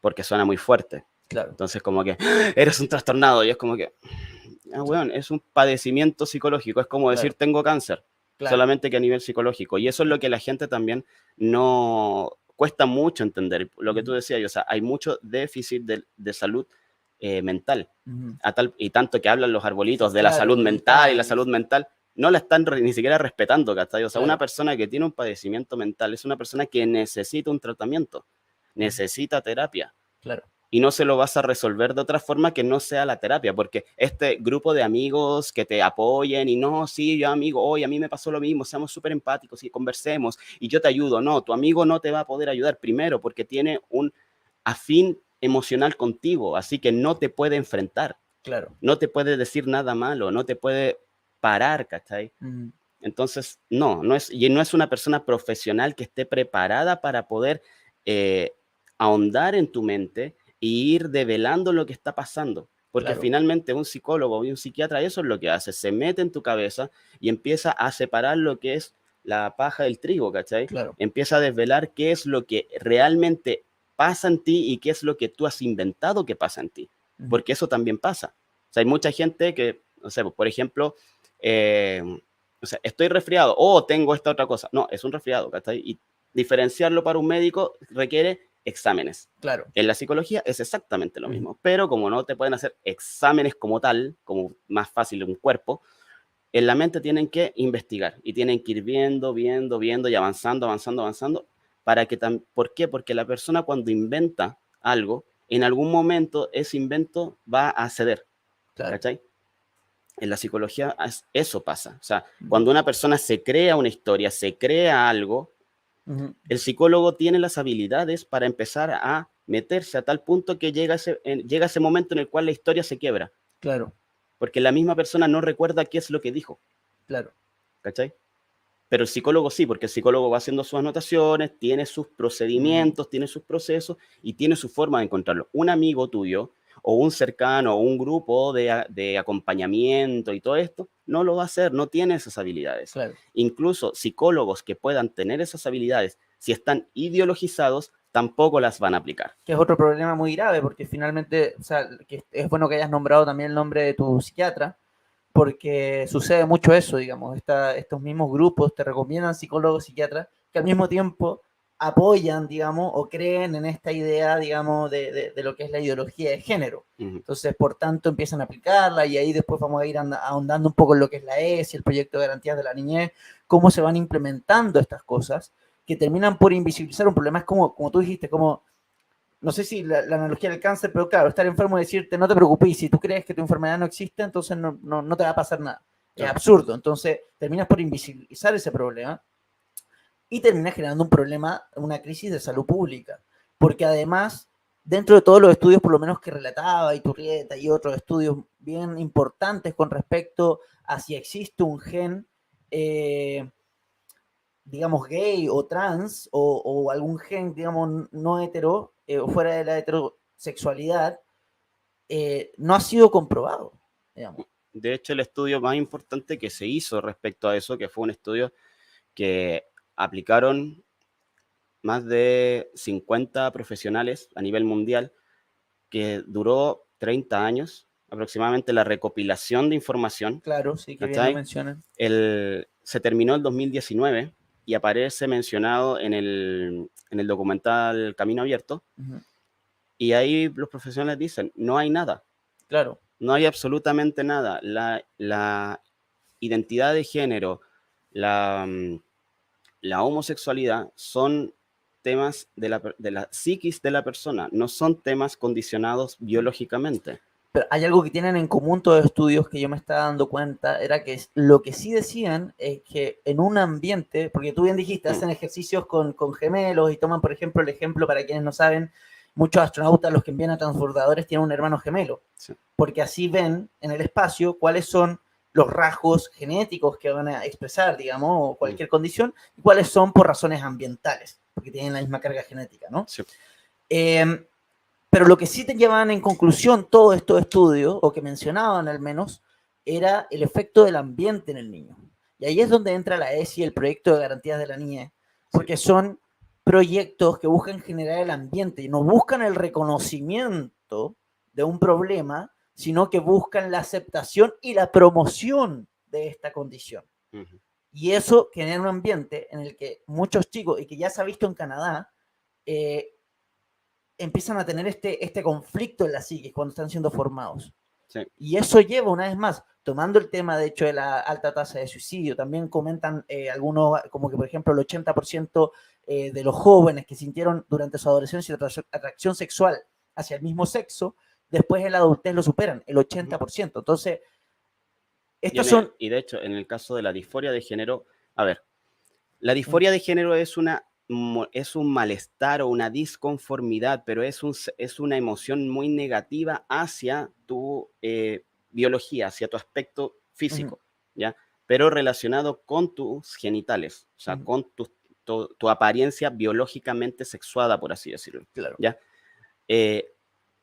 porque suena muy fuerte. Claro. Entonces, como que, eres un trastornado, y es como que, bueno, es un padecimiento psicológico, es como decir, tengo cáncer, solamente que a nivel psicológico. Y eso es lo que la gente también no cuesta mucho entender. Lo que tú decías, o sea, hay mucho déficit de salud mental. Y tanto que hablan los arbolitos de la salud mental y la salud mental, no la están ni siquiera respetando, ¿cachai? O sea, una persona que tiene un padecimiento mental es una persona que necesita un tratamiento, necesita terapia. Claro. Y no se lo vas a resolver de otra forma que no sea la terapia, porque este grupo de amigos que te apoyen y no, sí, yo amigo, hoy a mí me pasó lo mismo, seamos súper empáticos y conversemos y yo te ayudo. No, tu amigo no te va a poder ayudar primero porque tiene un afín emocional contigo, así que no te puede enfrentar. Claro. No te puede decir nada malo, no te puede parar, ¿cachai? Entonces, no es una persona profesional que esté preparada para poder ahondar en tu mente e ir develando lo que está pasando. Porque finalmente un psicólogo y un psiquiatra eso es lo que hace, se mete en tu cabeza y empieza a separar lo que es la paja del trigo, ¿cachai? Claro. Empieza a desvelar qué es lo que realmente pasa en ti y qué es lo que tú has inventado que pasa en ti. Porque eso también pasa. O sea, hay mucha gente que, no sé, por ejemplo, o sea, estoy resfriado o tengo esta otra cosa. No, es un resfriado, ¿cachai? Y diferenciarlo para un médico requiere exámenes. Claro. En la psicología es exactamente lo mismo, pero como no te pueden hacer exámenes como tal, como más fácil de un cuerpo, en la mente tienen que investigar y tienen que ir viendo y avanzando, para que ¿por qué? Porque la persona cuando inventa algo, en algún momento ese invento va a ceder, Claro. ¿cachai? En la psicología eso pasa. O sea, cuando una persona se crea una historia, se crea algo, el psicólogo tiene las habilidades para empezar a meterse a tal punto que llega ese momento en el cual la historia se quiebra. Claro. Porque la misma persona no recuerda qué es lo que dijo. Claro. ¿Cachai? Pero el psicólogo sí, porque el psicólogo va haciendo sus anotaciones, tiene sus procedimientos, tiene sus procesos y tiene su forma de encontrarlo. Un amigo tuyo o un cercano o un grupo de acompañamiento y todo esto, no lo va a hacer, no tiene esas habilidades. Claro. Incluso psicólogos que puedan tener esas habilidades, si están ideologizados, tampoco las van a aplicar. Que es otro problema muy grave, porque finalmente, o sea, que es bueno que hayas nombrado también el nombre de tu psiquiatra, porque sucede mucho eso, digamos, estos mismos grupos te recomiendan psicólogos, psiquiatras, que al mismo tiempo apoyan, digamos, o creen en esta idea, digamos, de lo que es la ideología de género. Entonces, por tanto, empiezan a aplicarla y ahí después vamos a ir ahondando un poco en lo que es la ESI, el proyecto de garantías de la niñez, cómo se van implementando estas cosas que terminan por invisibilizar un problema. Es como tú dijiste, como, no sé si la analogía del cáncer, pero claro, estar enfermo y decirte, no te preocupes, si tú crees que tu enfermedad no existe, entonces no te va a pasar nada. Es absurdo. Entonces, terminas por invisibilizar ese problema y terminas generando un problema, una crisis de salud pública. Porque además, dentro de todos los estudios, por lo menos que relataba Iturrieta y otros estudios bien importantes con respecto a si existe un gen, digamos, gay o trans, o algún gen, digamos, no hetero, o fuera de la heterosexualidad, no ha sido comprobado, digamos. De hecho, el estudio más importante que se hizo respecto a eso, que fue un estudio que aplicaron más de 50 profesionales a nivel mundial, que duró 30 años, aproximadamente la recopilación de información. Claro, sí, que bien lo mencionan. Se terminó el 2019 y aparece mencionado en el documental Camino Abierto. Y ahí los profesionales dicen, no hay nada. Claro. No hay absolutamente nada. La identidad de género, la homosexualidad son temas de la psiquis de la persona, no son temas condicionados biológicamente. Pero hay algo que tienen en común todos los estudios que yo me estaba dando cuenta, era que lo que sí decían es que en un ambiente, porque tú bien dijiste, hacen ejercicios con gemelos y toman, por ejemplo, el ejemplo, para quienes no saben, muchos astronautas, los que envían a transbordadores, tienen un hermano gemelo, sí, porque así ven en el espacio cuáles son los rasgos genéticos que van a expresar, digamos, o cualquier condición, y cuáles son por razones ambientales, porque tienen la misma carga genética, ¿no? Sí. Pero lo que sí te llevaban en conclusión todos estos estudios, o que mencionaban al menos, era el efecto del ambiente en el niño. Y ahí es donde entra la ESI, el proyecto de garantías de la niñez, porque son proyectos que buscan generar el ambiente y no buscan el reconocimiento de un problema, sino que buscan la aceptación y la promoción de esta condición. Y eso genera un ambiente en el que muchos chicos, y que ya se ha visto en Canadá, empiezan a tener este conflicto en la psique cuando están siendo formados. Sí. Y eso lleva, una vez más, tomando el tema, de hecho, de la alta tasa de suicidio, también comentan algunos, como que, por ejemplo, el 80% de los jóvenes que sintieron durante su adolescencia atracción sexual hacia el mismo sexo, después en la adultez lo superan, el 80%. Entonces, estos son... Y de hecho, en el caso de la disforia de género, a ver, la disforia de género es un malestar o una disconformidad, pero es una emoción muy negativa hacia tu biología, hacia tu aspecto físico, ¿ya? Pero relacionado con tus genitales, o sea, con tu apariencia biológicamente sexuada, por así decirlo. Claro. ¿Ya?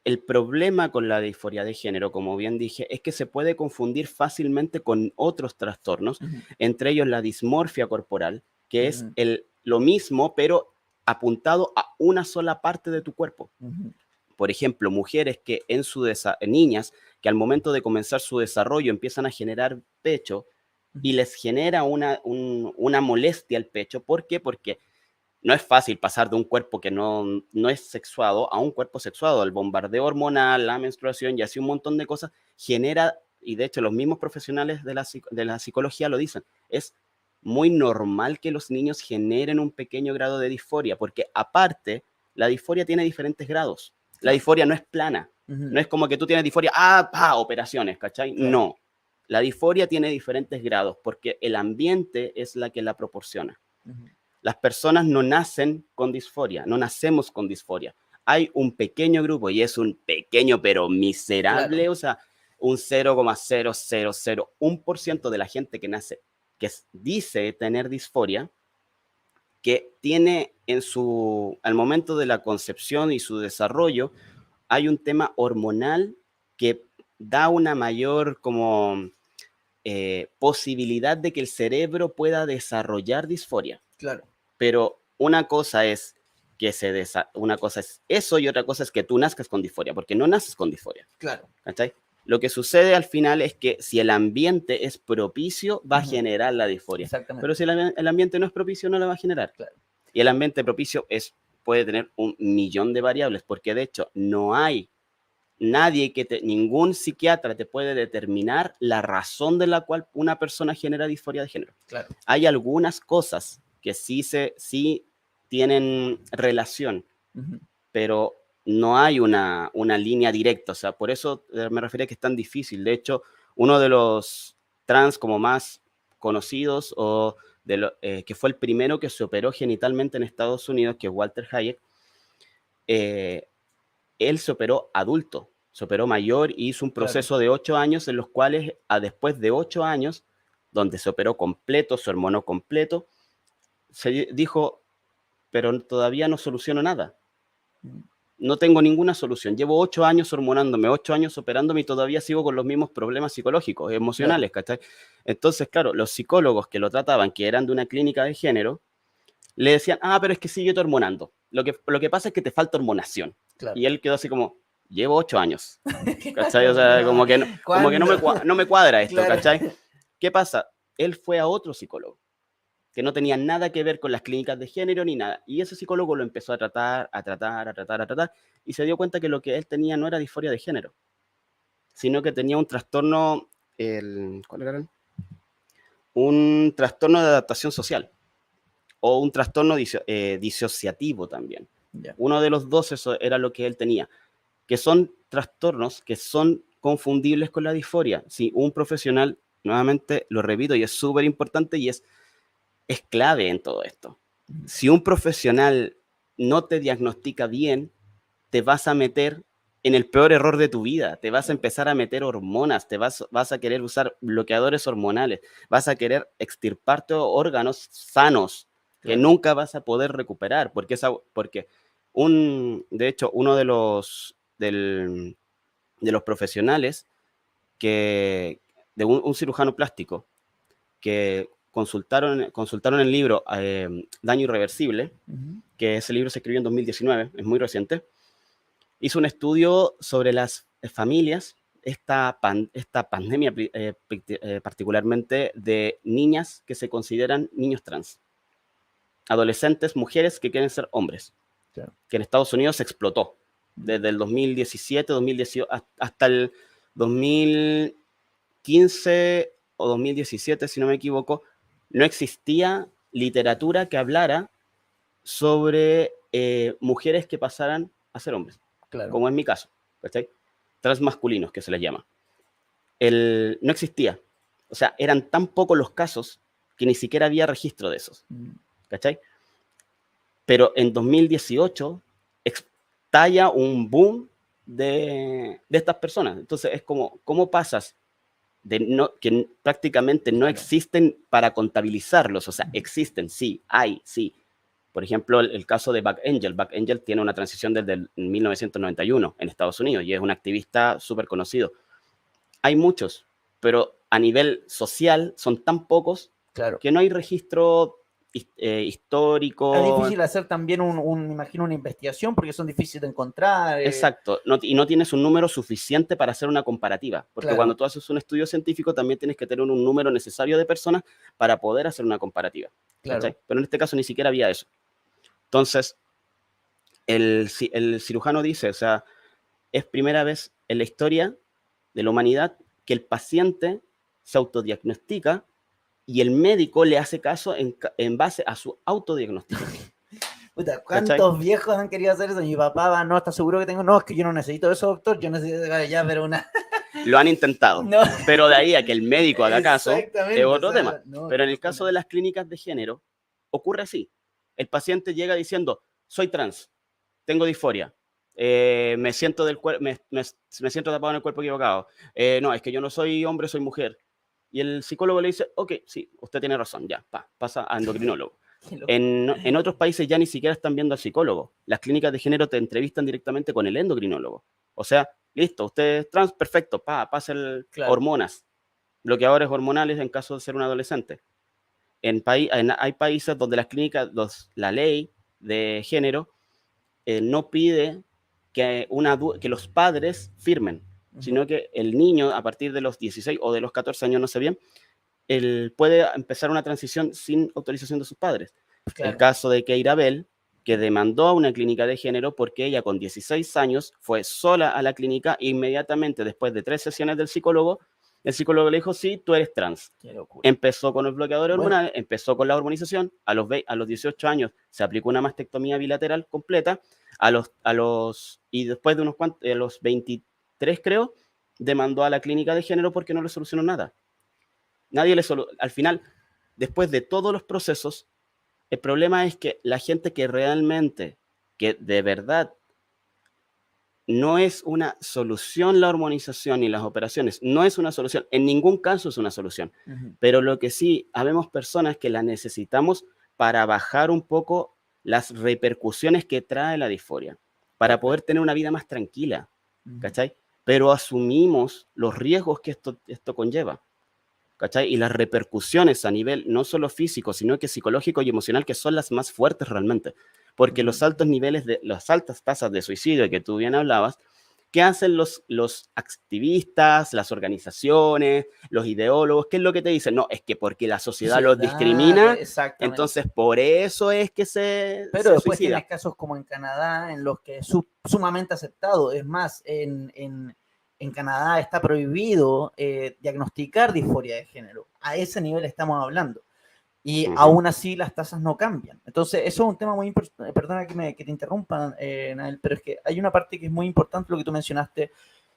El problema con la disforia de género, como bien dije, es que se puede confundir fácilmente con otros trastornos, entre ellos la dismorfia corporal, que es lo mismo, pero apuntado a una sola parte de tu cuerpo. Por ejemplo, mujeres que niñas que al momento de comenzar su desarrollo empiezan a generar pecho y les genera una molestia el pecho. ¿Por qué? Porque no es fácil pasar de un cuerpo que no es sexuado a un cuerpo sexuado. El bombardeo hormonal, la menstruación y así un montón de cosas genera, y de hecho los mismos profesionales de la psicología lo dicen, es muy normal que los niños generen un pequeño grado de disforia, porque aparte, la disforia tiene diferentes grados. La disforia no es plana. No es como que tú tienes disforia, operaciones, ¿cachai? Claro. No. La disforia tiene diferentes grados porque el ambiente es la que la proporciona. Las personas no nacen con disforia, no nacemos con disforia. Hay un pequeño grupo, y es un pequeño pero miserable, claro. O sea, un 0,0001% de la gente que nace, dice tener disforia, que tiene al momento de la concepción y su desarrollo, hay un tema hormonal que da una mayor posibilidad de que el cerebro pueda desarrollar disforia. Claro. Pero una cosa es una cosa es eso y otra cosa es que tú nazcas con disforia, porque no naces con disforia. Claro. ¿Cachai? Lo que sucede al final es que si el ambiente es propicio, va a generar la disforia. Exactamente. Pero si el ambiente no es propicio, no la va a generar. Claro. Y el ambiente propicio puede tener 1.000.000 de variables, porque de hecho no hay nadie ningún psiquiatra te puede determinar la razón de la cual una persona genera disforia de género. Claro. Hay algunas cosas que sí tienen relación, pero no hay una línea directa. O sea, por eso me refería a que es tan difícil. De hecho, uno de los trans como más conocidos que fue el primero que se operó genitalmente en Estados Unidos, que es Walter Hayek, él se operó adulto, se operó mayor y hizo un proceso de 8 años en los cuales, después de 8 años, donde se operó completo, se hormonó completo, se dijo, pero todavía no soluciono nada. No tengo ninguna solución. Llevo 8 años hormonándome, 8 años operándome y todavía sigo con los mismos problemas psicológicos, emocionales, ¿cachai? Entonces, claro, los psicólogos que lo trataban, que eran de una clínica de género, le decían, pero es que síguete hormonando. Lo que pasa es que te falta hormonación. Claro. Y él quedó así como, llevo 8 años. ¿Cachai? O sea, como que no me cuadra esto, claro. ¿Cachai? ¿Qué pasa? Él fue a otro psicólogo que no tenía nada que ver con las clínicas de género ni nada. Y ese psicólogo lo empezó a tratar, y se dio cuenta que lo que él tenía no era disforia de género, sino que tenía un trastorno, ¿cuál era? Un trastorno de adaptación social, o un trastorno disociativo también. Yeah. Uno de los dos, eso era lo que él tenía, que son trastornos que son confundibles con la disforia. Si un profesional, nuevamente lo repito, y es súper importante y es clave en todo esto. Si un profesional no te diagnostica bien, te vas a meter en el peor error de tu vida. Te vas a empezar a meter hormonas, vas a querer usar bloqueadores hormonales, vas a querer extirparte órganos sanos que nunca vas a poder recuperar, porque de hecho, uno de los profesionales de un cirujano plástico que consultaron el libro Daño Irreversible, que ese libro se escribió en 2019, es muy reciente, hizo un estudio sobre las familias, esta pandemia particularmente de niñas que se consideran niños trans, adolescentes, mujeres que quieren ser hombres, claro. Que en Estados Unidos se explotó desde el 2017, 2018 hasta el 2015 o 2017, si no me equivoco. No existía literatura que hablara sobre mujeres que pasaran a ser hombres, claro. Como en mi caso, ¿cachai? Transmasculinos, que se les llama. No existía. O sea, eran tan pocos los casos que ni siquiera había registro de esos, ¿cachai? Pero en 2018 estalla un boom de estas personas. Entonces es como, ¿cómo pasas que prácticamente no existen para contabilizarlos? O sea, existen, sí, hay, sí. Por ejemplo, el caso de Buck Angel. Buck Angel tiene una transición desde el 1991 en Estados Unidos y es un activista súper conocido. Hay muchos, pero a nivel social son tan pocos, claro, que no hay registro histórico. Es difícil hacer también me imagino, una investigación porque son difíciles de encontrar. Exacto, y no tienes un número suficiente para hacer una comparativa, porque Claro. cuando tú haces un estudio científico también tienes que tener un número necesario de personas para poder hacer una comparativa. Claro. ¿Cachai? Pero en este caso ni siquiera había eso. Entonces, el cirujano dice, o sea, es primera vez en la historia de la humanidad que el paciente se autodiagnostica y el médico le hace caso en base a su autodiagnóstico. Puta, ¿cuántos viejos han querido hacer eso? Mi papá va, no, ¿estás seguro que tengo? No, es que yo no necesito eso, doctor, yo necesito ya, pero una... Lo han intentado, No. pero de ahí a que el médico haga caso es otro o sea, tema. no, Pero en el caso de las clínicas de género, ocurre así. El paciente llega diciendo, soy trans, tengo disforia, me siento me siento tapado en el cuerpo equivocado. No, es que yo no soy hombre, soy mujer. Y el psicólogo le dice, ok, sí, usted tiene razón, ya, pasa a endocrinólogo. En otros países ya ni siquiera están viendo al psicólogo. Las clínicas de género te entrevistan directamente con el endocrinólogo. O sea, listo, usted es trans, perfecto, pasa hormonas, bloqueadores hormonales en caso de ser un adolescente. Hay países donde las clínicas, la ley de género no pide que los padres firmen, sino que el niño a partir de los 16 o de los 14 años, no sé bien, él puede empezar una transición sin autorización de sus padres. Claro. El caso de Keira Bell, que demandó a una clínica de género porque ella con 16 años fue sola a la clínica e inmediatamente después de 3 sesiones del psicólogo, el psicólogo le dijo, sí, tú eres trans. Empezó con los bloqueadores hormonales, empezó con la hormonización, a los 18 años se aplicó una mastectomía bilateral completa, y después de a los 23 creo, demandó a la clínica de género porque no le solucionó nada. Al final, después de todos los procesos, el problema es que la gente que realmente, que de verdad no es una solución la hormonización y las operaciones, no es una solución, en ningún caso es una solución, pero lo que sí, habemos personas que la necesitamos para bajar un poco las repercusiones que trae la disforia, para poder tener una vida más tranquila, ¿cachai? Pero asumimos los riesgos que esto conlleva, ¿cachai? Y las repercusiones a nivel no solo físico, sino que psicológico y emocional, que son las más fuertes realmente. Porque las altas tasas de suicidio que tú bien hablabas, ¿qué hacen los activistas, las organizaciones, los ideólogos? ¿Qué es lo que te dicen? No, es que porque la sociedad los discrimina, entonces por eso es que Pero después tienes casos como en Canadá, en los que es sumamente aceptado. Es más, en Canadá está prohibido diagnosticar disforia de género. A ese nivel estamos hablando. Y aún así las tasas no cambian. Entonces, eso es un tema muy importante. Perdona que te interrumpan, Nael, pero es que hay una parte que es muy importante, lo que tú mencionaste,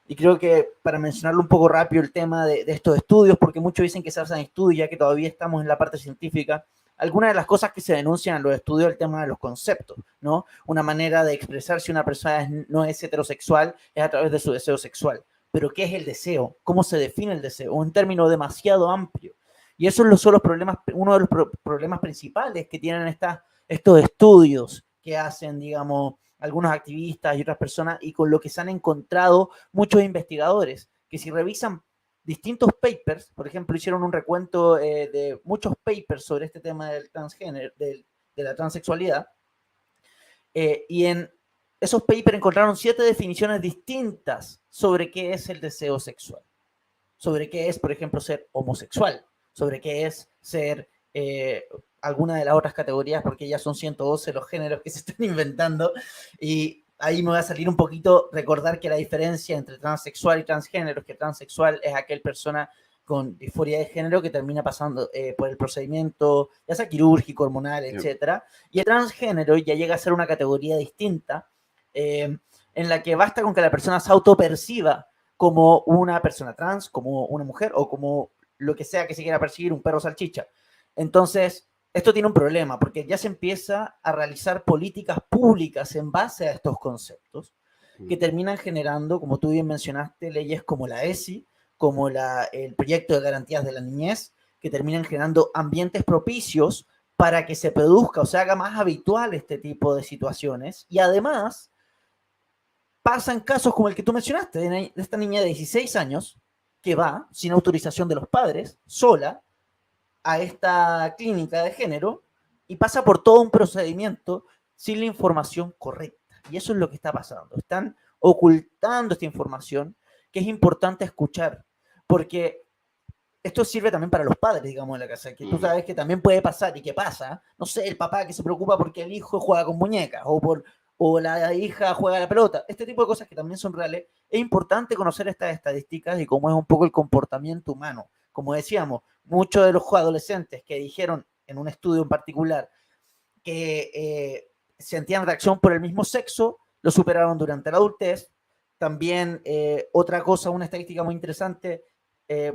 y creo que para mencionarlo un poco rápido el tema de estos estudios, porque muchos dicen que se hacen estudios, ya que todavía estamos en la parte científica. Algunas de las cosas que se denuncian en los estudios es el tema de los conceptos, ¿no? Una manera de expresar si una persona no es heterosexual es a través de su deseo sexual. Pero ¿qué es el deseo? ¿Cómo se define el deseo? Un término demasiado amplio. Y eso son los problemas, uno de los problemas principales que tienen estos estudios que hacen, digamos, algunos activistas y otras personas, y con lo que se han encontrado muchos investigadores, que si revisan distintos papers, por ejemplo, hicieron un recuento de muchos papers sobre este tema del transgénero, de la transexualidad, y en esos papers encontraron 7 definiciones distintas sobre qué es el deseo sexual, sobre qué es, por ejemplo, ser homosexual, sobre qué es ser alguna de las otras categorías, porque ya son 112 los géneros que se están inventando, y ahí me va a salir un poquito recordar que la diferencia entre transexual y transgénero es que transexual es aquel persona con disforia de género que termina pasando por el procedimiento, ya sea quirúrgico, hormonal, etc. Y el transgénero ya llega a ser una categoría distinta, en la que basta con que la persona se autoperciba como una persona trans, como una mujer o como lo que sea que se quiera percibir, un perro salchicha. Entonces, esto tiene un problema, porque ya se empieza a realizar políticas públicas en base a estos conceptos, que terminan generando, como tú bien mencionaste, leyes como la ESI, como el Proyecto de Garantías de la Niñez, que terminan generando ambientes propicios para que se produzca o se haga más habitual este tipo de situaciones. Y además, pasan casos como el que tú mencionaste, de esta niña de 16 años, que va, sin autorización de los padres, sola, a esta clínica de género, y pasa por todo un procedimiento sin la información correcta. Y eso es lo que está pasando. Están ocultando esta información que es importante escuchar, porque esto sirve también para los padres, digamos, en la casa, que tú sabes que también puede pasar y que pasa, no sé, el papá que se preocupa porque el hijo juega con muñecas o la hija juega a la pelota, este tipo de cosas que también son reales. Es importante conocer estas estadísticas y cómo es un poco el comportamiento humano. Como decíamos, muchos de los adolescentes que dijeron en un estudio en particular que sentían reacción por el mismo sexo, lo superaron durante la adultez. También otra cosa, una estadística muy interesante,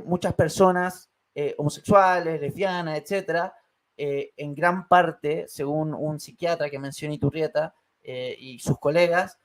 muchas personas homosexuales, lesbianas, etcétera, en gran parte, según un psiquiatra que mencionó Iturrieta y sus colegas,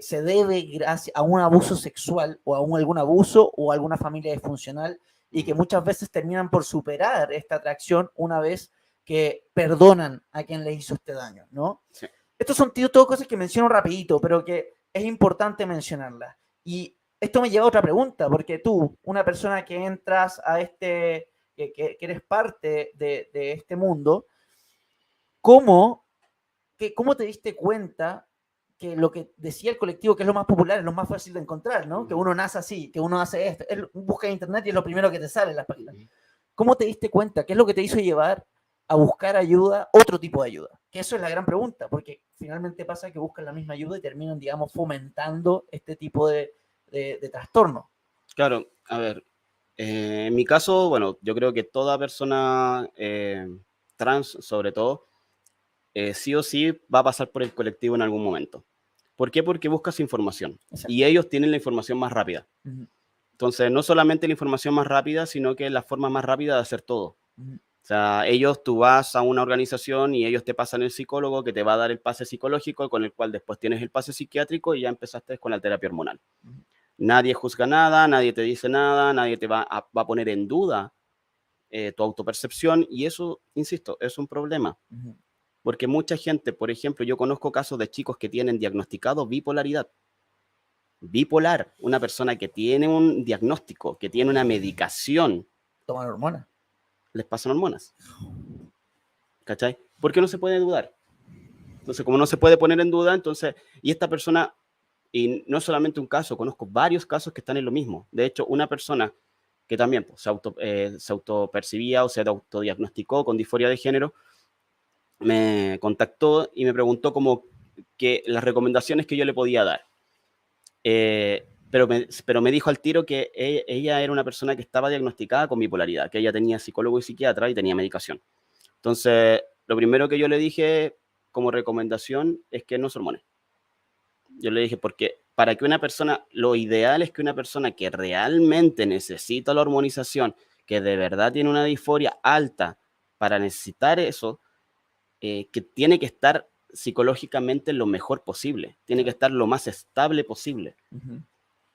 se debe gracias a un abuso sexual o a algún abuso o a alguna familia disfuncional, y que muchas veces terminan por superar esta atracción una vez que perdonan a quien les hizo este daño, ¿no? Sí. Estos son todo cosas que menciono rapidito, pero que es importante mencionarlas. Y esto me lleva a otra pregunta, porque tú, una persona que entras a que eres parte de este mundo, ¿cómo te diste cuenta que lo que decía el colectivo, que es lo más popular, es lo más fácil de encontrar, ¿no? Que uno nace así, que uno hace esto, busca en internet y es lo primero que te sale en las páginas. ¿Cómo te diste cuenta? ¿Qué es lo que te hizo llevar a buscar ayuda, otro tipo de ayuda? Que eso es la gran pregunta, porque finalmente pasa que buscan la misma ayuda y terminan, digamos, fomentando este tipo de trastorno. Claro, a ver, en mi caso, bueno, yo creo que toda persona trans, sobre todo, sí o sí va a pasar por el colectivo en algún momento. ¿Por qué? Porque buscas información. Exacto. Y ellos tienen la información más rápida. Entonces, no solamente la información más rápida, sino que la forma más rápida de hacer todo. O sea, tú vas a una organización y ellos te pasan el psicólogo que te va a dar el pase psicológico, con el cual después tienes el pase psiquiátrico y ya empezaste con la terapia hormonal. Nadie juzga nada, nadie te dice nada, nadie te va a poner en duda tu autopercepción, y eso, insisto, es un problema. Porque mucha gente, por ejemplo, yo conozco casos de chicos que tienen diagnosticado bipolaridad. Bipolar, una persona que tiene un diagnóstico, que tiene una medicación. ¿Toman hormonas? Les pasan hormonas. ¿Cachai? Porque no se puede dudar. Entonces, como no se puede poner en duda, entonces, y esta persona, y no solamente un caso, conozco varios casos que están en lo mismo. De hecho, una persona que también pues, se autopercibía o se autodiagnosticó con disforia de género, me contactó y me preguntó como que las recomendaciones que yo le podía dar. Pero me dijo al tiro que ella era una persona que estaba diagnosticada con bipolaridad, que ella tenía psicólogo y psiquiatra y tenía medicación. Entonces, lo primero que yo le dije como recomendación es que no se hormone. Yo le dije, porque para que una persona, lo ideal es que una persona que realmente necesita la hormonización, que de verdad tiene una disforia alta para necesitar eso, que tiene que estar psicológicamente lo mejor posible, tiene que estar lo más estable posible.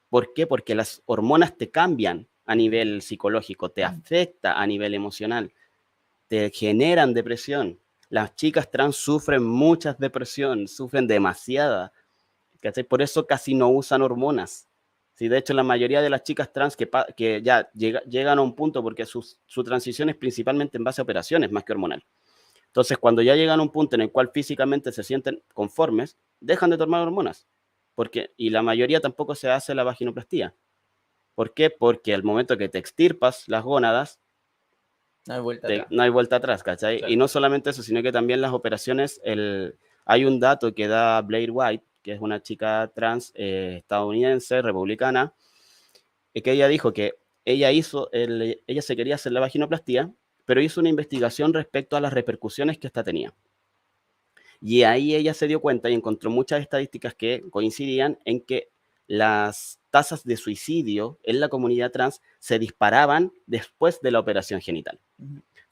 ¿Por qué? Porque las hormonas te cambian a nivel psicológico, te afecta a nivel emocional, te generan depresión. Las chicas trans sufren mucha depresión, sufren demasiada, ¿cachai? Por eso casi no usan hormonas. Sí, de hecho, la mayoría de las chicas trans que ya llegan a un punto, porque su transición es principalmente en base a operaciones más que hormonal. Entonces, cuando ya llegan a un punto en el cual físicamente se sienten conformes, dejan de tomar hormonas. Y la mayoría tampoco se hace la vaginoplastía. ¿Por qué? Porque al momento que te extirpas las gónadas, no hay vuelta atrás, ¿cachai? Claro. Y no solamente eso, sino que también las operaciones, hay un dato que da Blair White, que es una chica trans estadounidense, republicana, que ella dijo que ella se quería hacer la vaginoplastía, pero hizo una investigación respecto a las repercusiones que esta tenía. Y ahí ella se dio cuenta y encontró muchas estadísticas que coincidían en que las tasas de suicidio en la comunidad trans se disparaban después de la operación genital.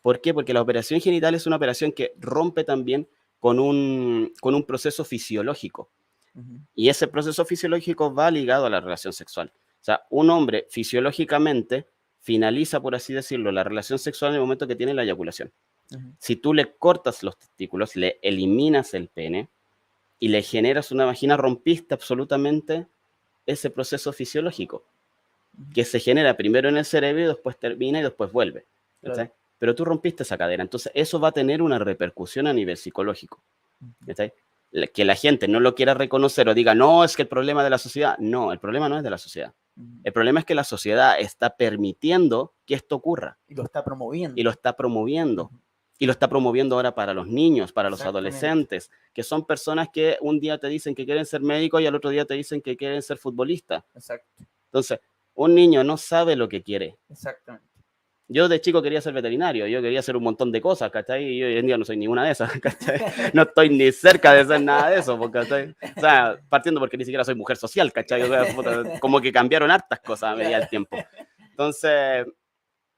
¿Por qué? Porque la operación genital es una operación que rompe también con un proceso fisiológico. Y ese proceso fisiológico va ligado a la relación sexual. O sea, un hombre fisiológicamente finaliza, por así decirlo, la relación sexual en el momento que tiene la eyaculación. Si tú le cortas los testículos, le eliminas el pene y le generas una vagina, rompiste absolutamente ese proceso fisiológico que se genera primero en el cerebro y después termina y después vuelve. Claro. pero tú rompiste esa cadena. Entonces, eso va a tener una repercusión a nivel psicológico. ¿Está? Que la gente no lo quiera reconocer o diga, no, es que el problema de la sociedad. No, el problema no es de la sociedad. El problema es que la sociedad está permitiendo que esto ocurra. Y lo está promoviendo. Y lo está promoviendo. Y lo está promoviendo ahora para los niños, para los adolescentes, que son personas que un día te dicen que quieren ser médicos y al otro día te dicen que quieren ser futbolistas. Exacto. Entonces, un niño no sabe lo que quiere. Exactamente. Yo de chico quería ser veterinario, yo quería hacer un montón de cosas, ¿cachai? Y hoy en día no soy ninguna de esas, ¿cachai? No estoy ni cerca de ser nada de eso, ¿cachai? O sea, partiendo porque ni siquiera soy mujer social, ¿cachai? O sea, puta, como que cambiaron hartas cosas a medida del tiempo. Entonces,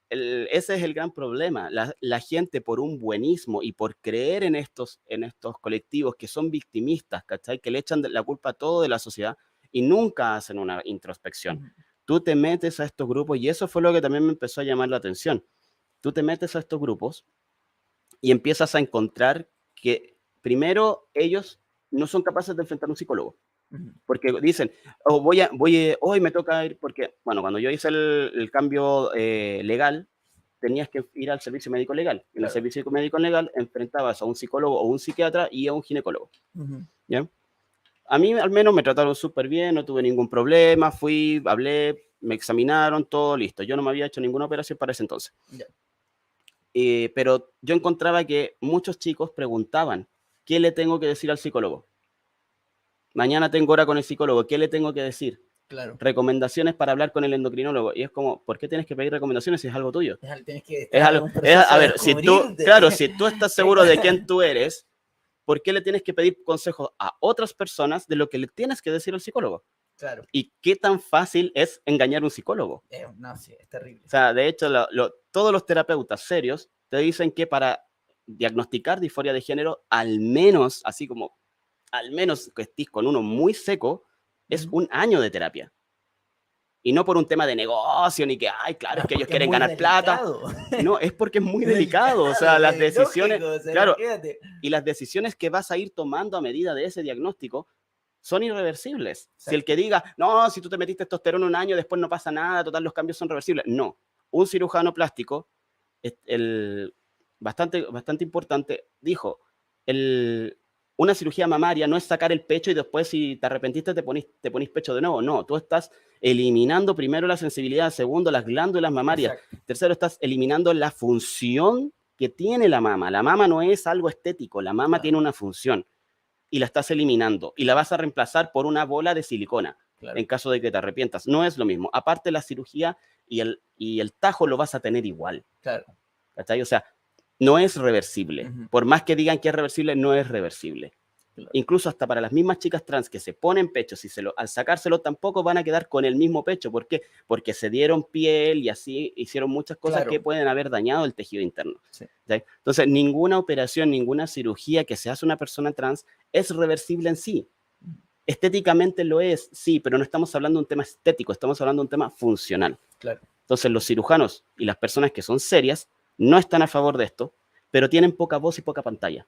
ese es el gran problema. La gente por un buenismo y por creer en estos colectivos que son victimistas, ¿cachai? Que le echan la culpa a todo de la sociedad y nunca hacen una introspección. Tú te metes a estos grupos y eso fue lo que también me empezó a llamar la atención. Tú te metes a estos grupos y empiezas a encontrar que primero ellos no son capaces de enfrentar a un psicólogo. Porque dicen, hoy me toca ir, porque, bueno, cuando yo hice el cambio legal, tenías que ir al servicio médico legal. En el servicio médico legal enfrentabas a un psicólogo o un psiquiatra y a un ginecólogo. ¿Ya? A mí al menos me trataron súper bien, no tuve ningún problema, fui, hablé, me examinaron, todo listo. Yo no me había hecho ninguna operación para ese entonces. Pero yo encontraba que muchos chicos preguntaban, ¿qué le tengo que decir al psicólogo? Mañana tengo hora con el psicólogo, ¿qué le tengo que decir? Claro. Recomendaciones para hablar con el endocrinólogo. Y es como, ¿por qué tienes que pedir recomendaciones si es algo tuyo? Tienes que a ver, si tú estás seguro de quién tú eres, ¿por qué le tienes que pedir consejos a otras personas de lo que le tienes que decir al psicólogo? Claro. ¿Y qué tan fácil es engañar a un psicólogo? No, sí, es terrible. O sea, de hecho, todos los terapeutas serios te dicen que para diagnosticar disforia de género, al menos que estés con uno muy seco, es un año de terapia. Y no por un tema de negocio, ni que, ay, claro, es que ellos quieren ganar plata. No, es porque es muy delicado. O sea, las decisiones, claro, y las decisiones que vas a ir tomando a medida de ese diagnóstico son irreversibles. Si el que diga, no, si tú te metiste testosterona un año, después no pasa nada, total, los cambios son reversibles. No, un cirujano plástico, bastante importante, dijo, una cirugía mamaria no es sacar el pecho y después si te arrepentiste te ponís pecho de nuevo. No, tú estás eliminando primero la sensibilidad, segundo las glándulas mamarias, tercero estás eliminando la función que tiene la mama. La mama no es algo estético, la mama tiene una función y la estás eliminando y la vas a reemplazar por una bola de silicona en caso de que te arrepientas. No es lo mismo. Aparte la cirugía y el tajo lo vas a tener igual. Claro. ¿Cachai? O sea, no es reversible. Por más que digan que es reversible, no es reversible. Claro. Incluso hasta para las mismas chicas trans que se ponen pechos, al sacárselo tampoco van a quedar con el mismo pecho. ¿Por qué? Porque se dieron piel y así hicieron muchas cosas que pueden haber dañado el tejido interno. Sí. Entonces, ninguna operación, ninguna cirugía que se hace una persona trans es reversible en sí. Estéticamente lo es, sí, pero no estamos hablando de un tema estético, estamos hablando de un tema funcional. Claro. Entonces, los cirujanos y las personas que son serias no están a favor de esto, pero tienen poca voz y poca pantalla.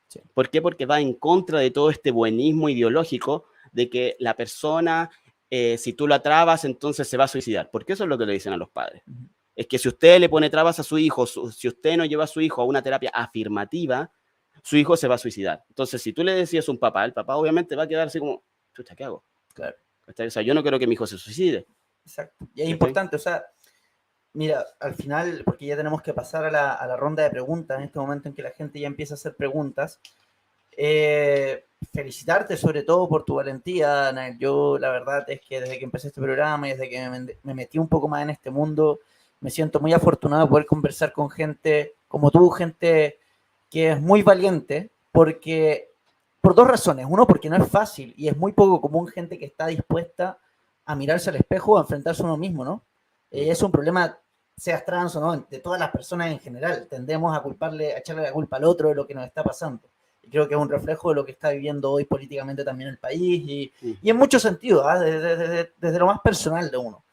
Sí. ¿Por qué? Porque va en contra de todo este buenismo ideológico de que la persona, si tú la trabas, entonces se va a suicidar. Porque eso es lo que le dicen a los padres. Es que si usted le pone trabas a su hijo, si usted no lleva a su hijo a una terapia afirmativa, su hijo se va a suicidar. Entonces, si tú le decías a un papá, el papá obviamente va a quedar así como, chucha, ¿qué hago? Claro. O sea, yo no quiero que mi hijo se suicide. Exacto. Y es importante, o sea, mira, al final, porque ya tenemos que pasar a la ronda de preguntas, en este momento en que la gente ya empieza a hacer preguntas, felicitarte sobre todo por tu valentía, Anael. Yo la verdad es que desde que empecé este programa y desde que me metí un poco más en este mundo, me siento muy afortunado de poder conversar con gente como tú, gente que es muy valiente, porque por dos razones. Uno, porque no es fácil y es muy poco común gente que está dispuesta a mirarse al espejo o a enfrentarse a uno mismo, ¿no? Es un problema, seas trans o no, de todas las personas en general. Tendemos a echarle la culpa al otro de lo que nos está pasando. Y creo que es un reflejo de lo que está viviendo hoy políticamente también el país y en muchos sentidos, desde lo más personal de uno.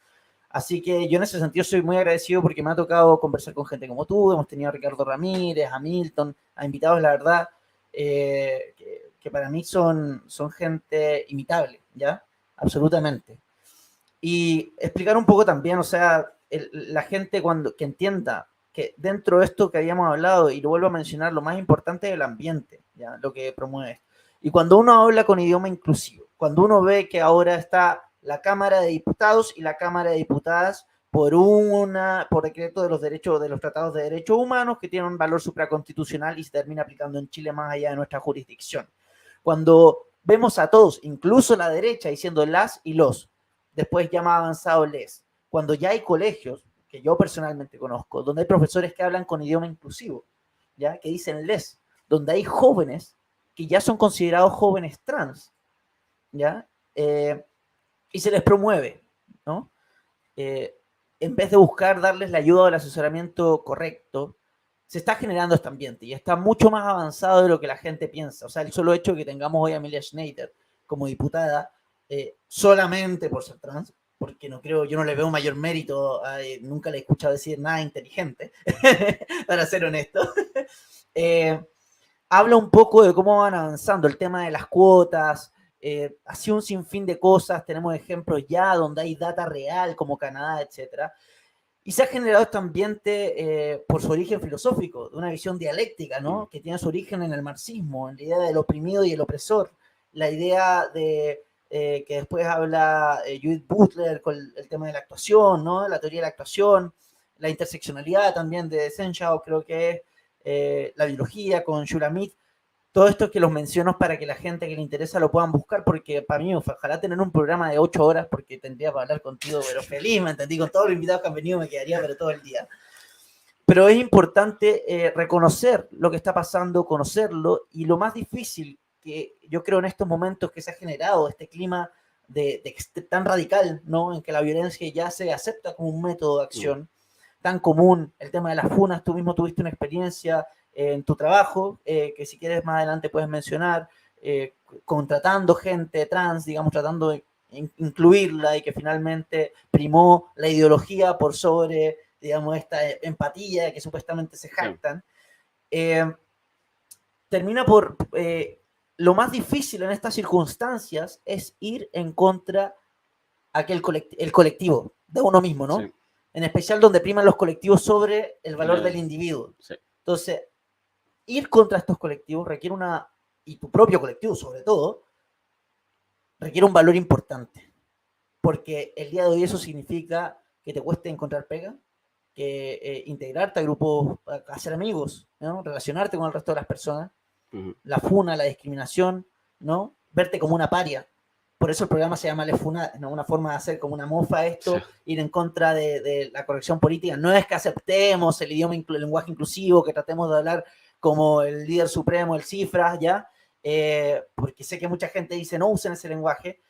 Así que yo en ese sentido soy muy agradecido porque me ha tocado conversar con gente como tú, hemos tenido a Ricardo Ramírez, a Milton, a invitados, la verdad, que para mí son gente imitable, ¿ya? Absolutamente. Y explicar un poco también, o sea, la gente que entienda que dentro de esto que habíamos hablado, y lo vuelvo a mencionar, lo más importante es el ambiente, ¿ya? Lo que promueve. Y cuando uno habla con idioma inclusivo, cuando uno ve que ahora está la Cámara de Diputados y la Cámara de Diputadas por decreto de los derechos, de los tratados de derechos humanos que tienen un valor supraconstitucional y se termina aplicando en Chile más allá de nuestra jurisdicción. Cuando vemos a todos, incluso la derecha, diciendo las y los, después ya más avanzado les, cuando ya hay colegios, que yo personalmente conozco, donde hay profesores que hablan con idioma inclusivo, ¿ya? Que dicen les, donde hay jóvenes que ya son considerados jóvenes trans, ¿ya? Y se les promueve, ¿no? En vez de buscar darles la ayuda o el asesoramiento correcto, se está generando este ambiente y está mucho más avanzado de lo que la gente piensa. O sea, el solo hecho de que tengamos hoy a Amelia Schneider como diputada, solamente por ser trans, porque no creo, yo no le veo mayor mérito, nunca le he escuchado decir nada inteligente, para ser honesto. Habla un poco de cómo van avanzando el tema de las cuotas, así un sinfín de cosas, tenemos ejemplos ya donde hay data real como Canadá, etcétera. Y se ha generado este ambiente por su origen filosófico, de una visión dialéctica, ¿no? Que tiene su origen en el marxismo, en la idea del oprimido y el opresor, la idea de que después habla Judith Butler con el tema de la actuación, ¿no? La teoría de la actuación, la interseccionalidad también de Senshaw, creo que es la biología con Shulamit. Todo esto que los menciono para que la gente que le interesa lo puedan buscar, porque para mí, ojalá tener un programa de 8 horas, porque tendría para hablar contigo, pero feliz, me entendí, con todos los invitados que han venido me quedaría pero todo el día. Pero es importante reconocer lo que está pasando, conocerlo, y lo más difícil que yo creo en estos momentos que se ha generado este clima tan radical, ¿no? En que la violencia ya se acepta como un método de acción, tan común, el tema de las funas, tú mismo tuviste una experiencia en tu trabajo, que si quieres más adelante puedes mencionar, contratando gente trans, digamos, tratando de incluirla y que finalmente primó la ideología por sobre, digamos, esta empatía que supuestamente se jactan. Termina por... lo más difícil en estas circunstancias es ir en contra el colectivo de uno mismo, ¿no? Sí. En especial donde priman los colectivos sobre el valor del individuo. Sí. Entonces, ir contra estos colectivos requiere y tu propio colectivo sobre todo, requiere un valor importante. Porque el día de hoy eso significa que te cueste encontrar pega, que integrarte a grupos, hacer amigos, ¿no? Relacionarte con el resto de las personas, la funa, la discriminación, ¿no? Verte como una paria. Por eso el programa se llama Les Funa, ¿no? Una forma de hacer como una mofa esto, sí. Ir en contra de la corrección política. No es que aceptemos el lenguaje inclusivo, que tratemos de hablar como el líder supremo, el cifras, ¿ya? Porque sé que mucha gente dice no usen ese lenguaje,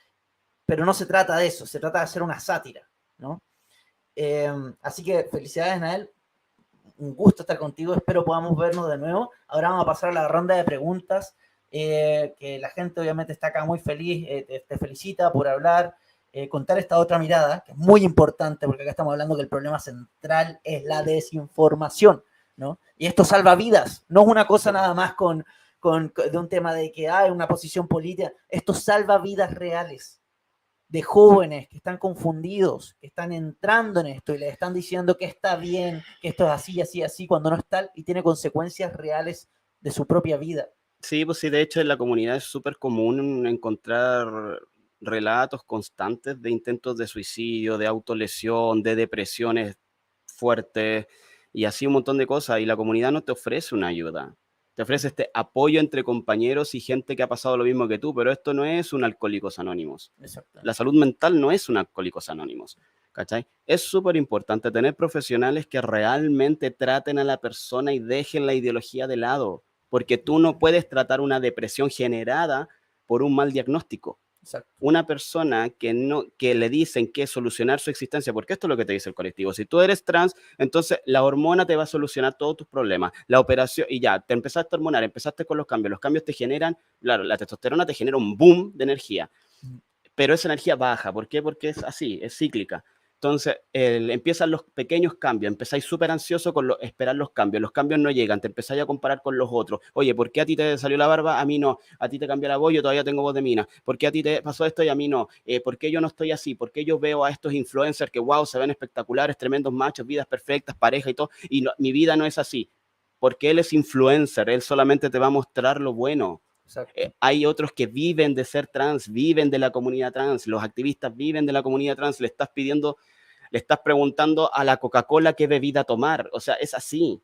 pero no se trata de eso, se trata de hacer una sátira, ¿no? Así que felicidades, Nael. Un gusto estar contigo, espero podamos vernos de nuevo. Ahora vamos a pasar a la ronda de preguntas, que la gente obviamente está acá muy feliz, te felicita por hablar, contar esta otra mirada, que es muy importante, porque acá estamos hablando que el problema central es la desinformación, ¿no? Y esto salva vidas, no es una cosa nada más de un tema de que hay una posición política, esto salva vidas reales de jóvenes que están confundidos, que están entrando en esto y les están diciendo que está bien, que esto es así, así, así, cuando no es tal y tiene consecuencias reales de su propia vida. Sí, pues sí, de hecho en la comunidad es súper común encontrar relatos constantes de intentos de suicidio, de autolesión, de depresiones fuertes y así un montón de cosas, y la comunidad no te ofrece una ayuda. Te ofrece este apoyo entre compañeros y gente que ha pasado lo mismo que tú, pero esto no es un Alcohólicos Anónimos. Exacto. La salud mental no es un Alcohólicos Anónimos, ¿cachai? Es súper importante tener profesionales que realmente traten a la persona y dejen la ideología de lado, porque tú no puedes tratar una depresión generada por un mal diagnóstico. Exacto. Una persona que le dicen que solucionar su existencia, porque esto es lo que te dice el colectivo, si tú eres trans, entonces la hormona te va a solucionar todos tus problemas, la operación, y ya, te empezaste a hormonar, empezaste con los cambios te generan, claro, la testosterona te genera un boom de energía, pero esa energía baja, ¿por qué? Porque es así, es cíclica, Entonces, empiezan los pequeños cambios, empezáis súper ansioso con esperar los cambios no llegan, te empezáis a comparar con los otros. Oye, ¿por qué a ti te salió la barba? A mí no. A ti te cambió la voz, yo todavía tengo voz de mina. ¿Por qué a ti te pasó esto y a mí no? ¿Por qué yo no estoy así? ¿Por qué yo veo a estos influencers que, wow, se ven espectaculares, tremendos machos, vidas perfectas, pareja y todo, y no, mi vida no es así? Porque él es influencer, él solamente te va a mostrar lo bueno. Hay otros que viven de ser trans, viven de la comunidad trans, los activistas viven de la comunidad trans, le estás preguntando a la Coca-Cola qué bebida tomar, o sea, es así.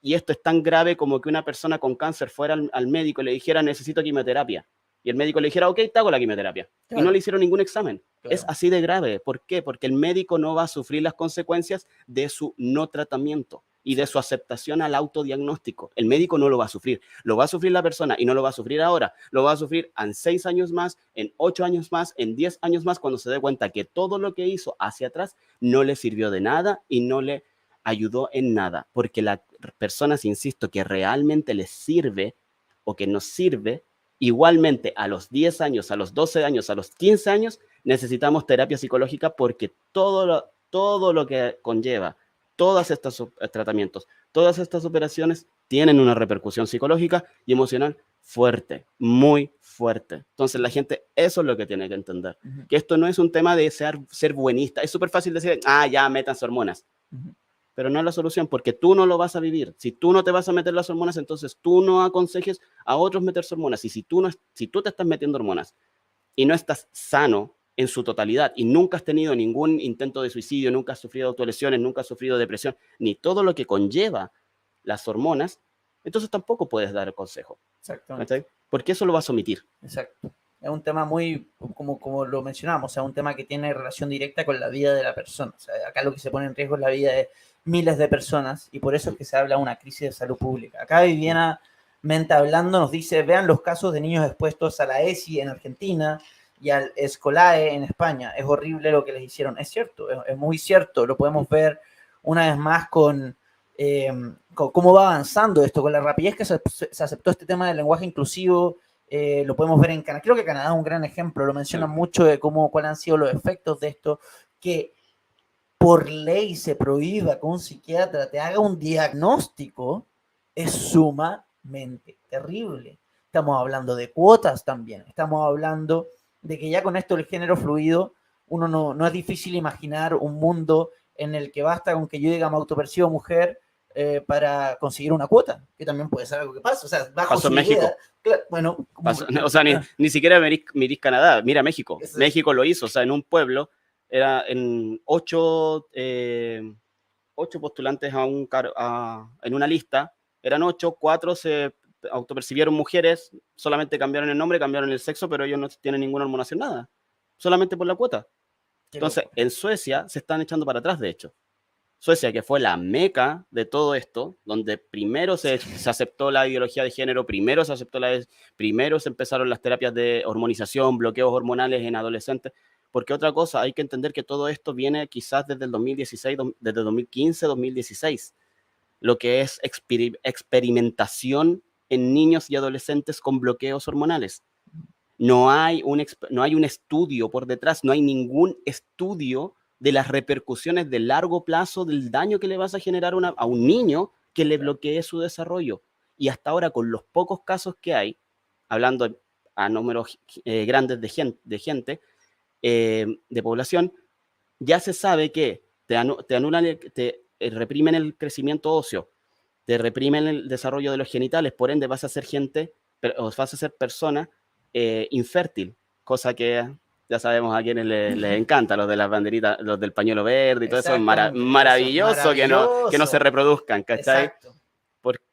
Y esto es tan grave como que una persona con cáncer fuera al médico y le dijera, necesito quimioterapia. Y el médico le dijera, ok, te hago la quimioterapia. Claro. Y no le hicieron ningún examen. Claro. Es así de grave. ¿Por qué? Porque el médico no va a sufrir las consecuencias de su no tratamiento y de su aceptación al autodiagnóstico. El médico no lo va a sufrir. Lo va a sufrir la persona y no lo va a sufrir ahora. Lo va a sufrir en 6 años más, en 8 años más, en 10 años más, cuando se dé cuenta que todo lo que hizo hacia atrás no le sirvió de nada y no le ayudó en nada. Porque las personas, insisto, que realmente les sirve o que nos sirve, igualmente a los 10 años, a los 12 años, a los 15 años, necesitamos terapia psicológica porque todo lo que conlleva todos estos tratamientos, todas estas operaciones tienen una repercusión psicológica y emocional fuerte, muy fuerte. Entonces la gente, eso es lo que tiene que entender, que esto no es un tema de ser buenista. Es súper fácil decir, ya, métanse hormonas. Pero no es la solución, porque tú no lo vas a vivir. Si tú no te vas a meter las hormonas, entonces tú no aconsejes a otros meterse hormonas. Y si tú te estás metiendo hormonas y no estás sano en su totalidad y nunca has tenido ningún intento de suicidio, nunca has sufrido autolesiones, nunca has sufrido depresión, ni todo lo que conlleva las hormonas, entonces tampoco puedes dar el consejo. Exactamente. Porque eso lo vas a omitir. Exacto. Es un tema muy, como lo mencionamos, o sea, un tema que tiene relación directa con la vida de la persona. O sea, acá lo que se pone en riesgo es la vida de miles de personas y por eso es que se habla de una crisis de salud pública. Acá Viviana Menta hablando nos dice, vean los casos de niños expuestos a la ESI en Argentina y al Escolae en España. Es horrible lo que les hicieron. Es cierto, es muy cierto. Lo podemos ver una vez más con cómo va avanzando esto, con la rapidez que se aceptó este tema del lenguaje inclusivo. Lo podemos ver en Canadá. Creo que Canadá es un gran ejemplo. Lo mencionan mucho de cuáles han sido los efectos de esto. Que por ley se prohíba que un psiquiatra te haga un diagnóstico es sumamente terrible. Estamos hablando de cuotas también. Estamos hablando de que ya con esto del género fluido, uno no es difícil imaginar un mundo en el que basta con que yo diga me autopercibo mujer para conseguir una cuota, que también puede ser algo que pasa. O sea, pasó en México. Claro, bueno, o sea, ni siquiera mirís Canadá, mira México. México lo hizo, o sea, en un pueblo, era en 8 postulantes en una lista, eran 8, 4 se autopercibieron mujeres, solamente cambiaron el nombre, cambiaron el sexo, pero ellos no tienen ninguna hormonación, nada, solamente por la cuota. Entonces, en Suecia se están echando para atrás, de hecho. Suecia, que fue la meca de todo esto, donde primero se aceptó la ideología de género, primero se empezaron las terapias de hormonización, bloqueos hormonales en adolescentes, porque otra cosa, hay que entender que todo esto viene quizás desde el 2016, desde 2015, 2016, lo que es experimentación en niños y adolescentes con bloqueos hormonales. No hay un estudio por detrás, no hay ningún estudio de las repercusiones de largo plazo del daño que le vas a generar a un niño que le bloquee su desarrollo. Y hasta ahora, con los pocos casos que hay, hablando a números grandes de gente, de población, ya se sabe que te anulan, te reprimen el crecimiento óseo, te reprimen el desarrollo de los genitales, por ende vas a ser persona infértil, cosa que ya sabemos a quienes les encanta, los de las banderitas, los del pañuelo verde y todo eso, es maravilloso que no se reproduzcan, ¿cachai?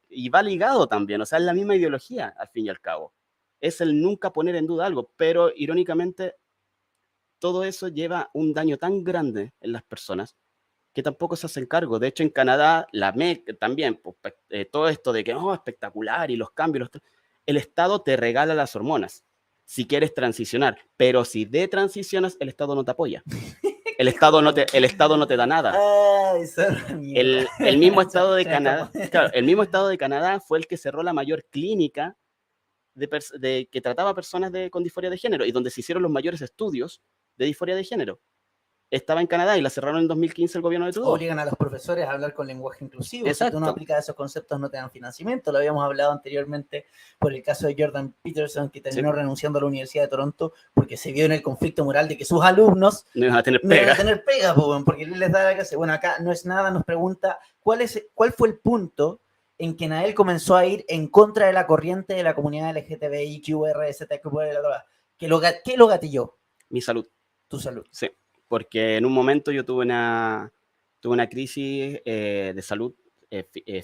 Y va ligado también, o sea, es la misma ideología, al fin y al cabo. Es el nunca poner en duda algo, pero irónicamente todo eso lleva un daño tan grande en las personas que tampoco se hacen cargo. De hecho, en Canadá, la MEC también, pues, todo esto de que espectacular y los cambios, el Estado te regala las hormonas si quieres transicionar, pero si transicionas, el Estado no te apoya. El Estado no te da nada. El mismo Estado de Canadá, claro, el mismo Estado de Canadá fue el que cerró la mayor clínica que trataba a personas con disforia de género y donde se hicieron los mayores estudios de disforia de género. estaba en Canadá y la cerraron en 2015 el gobierno de Trudeau. Obligan a los profesores a hablar con lenguaje inclusivo. Si Exacto. tú no aplicas esos conceptos, no te dan financiamiento. Lo habíamos hablado anteriormente por el caso de Jordan Peterson, que terminó renunciando a la Universidad de Toronto porque se vio en el conflicto moral de que sus alumnos No iban a tener no iban pega. a tener pega, porque les da la clase. Bueno, acá no es nada, nos pregunta cuál fue el punto en que Nael comenzó a ir en contra de la corriente de la comunidad LGTBI, ¿Qué lo gatilló? Mi salud. Tu salud. Sí, porque en un momento yo tuve una crisis de salud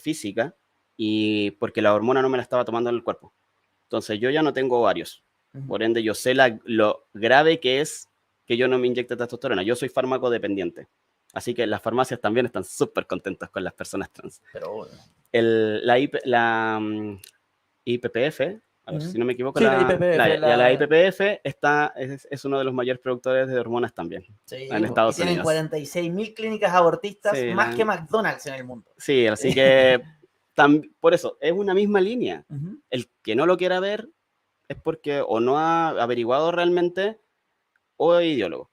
física y porque la hormona no me la estaba tomando en el cuerpo. Entonces yo ya no tengo ovarios. Por ende, yo sé lo grave que es que yo no me inyecte testosterona. Yo soy fármaco dependiente. Así que las farmacias también están súper contentas con las personas trans. Pero bueno. La IPPF, a ver, si no me equivoco, Sí, la IPPF es uno de los mayores productores de hormonas también en Estados Unidos. Tienen 46.000 clínicas abortistas, más que McDonald's en el mundo. Sí, así que por eso, es una misma línea. El que no lo quiera ver es porque o no ha averiguado realmente o es ideólogo.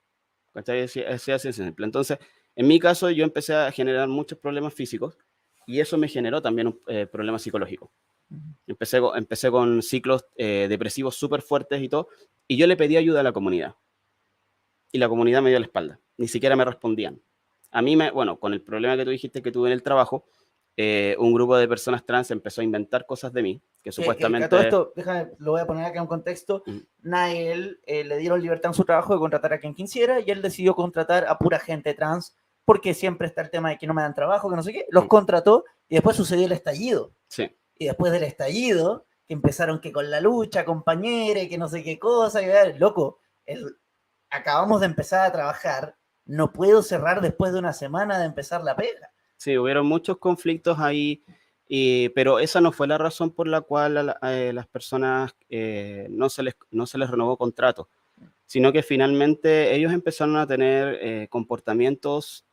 ¿Cachai? Es así simple. Entonces, en mi caso, yo empecé a generar muchos problemas físicos y eso me generó también un problema psicológico. Empecé con ciclos depresivos súper fuertes y todo, y yo le pedí ayuda a la comunidad. Y la comunidad me dio la espalda. Ni siquiera me respondían. A mí, bueno, con el problema que tú dijiste que tuve en el trabajo, un grupo de personas trans empezó a inventar cosas de mí, que supuestamente... todo esto, déjame, lo voy a poner acá en contexto. Nael le dieron libertad en su trabajo de contratar a quien quisiera y él decidió contratar a pura gente trans porque siempre está el tema de que no me dan trabajo, que no sé qué. Los contrató y después sucedió el estallido. Sí. Y después del estallido, que empezaron que con la lucha, compañeros, que no sé qué cosa, y, loco, acabamos de empezar a trabajar, no puedo cerrar después de una semana de empezar la pega. Sí, hubieron muchos conflictos ahí, pero esa no fue la razón por la cual las personas no se les renovó contrato, sino que finalmente ellos empezaron a tener comportamientos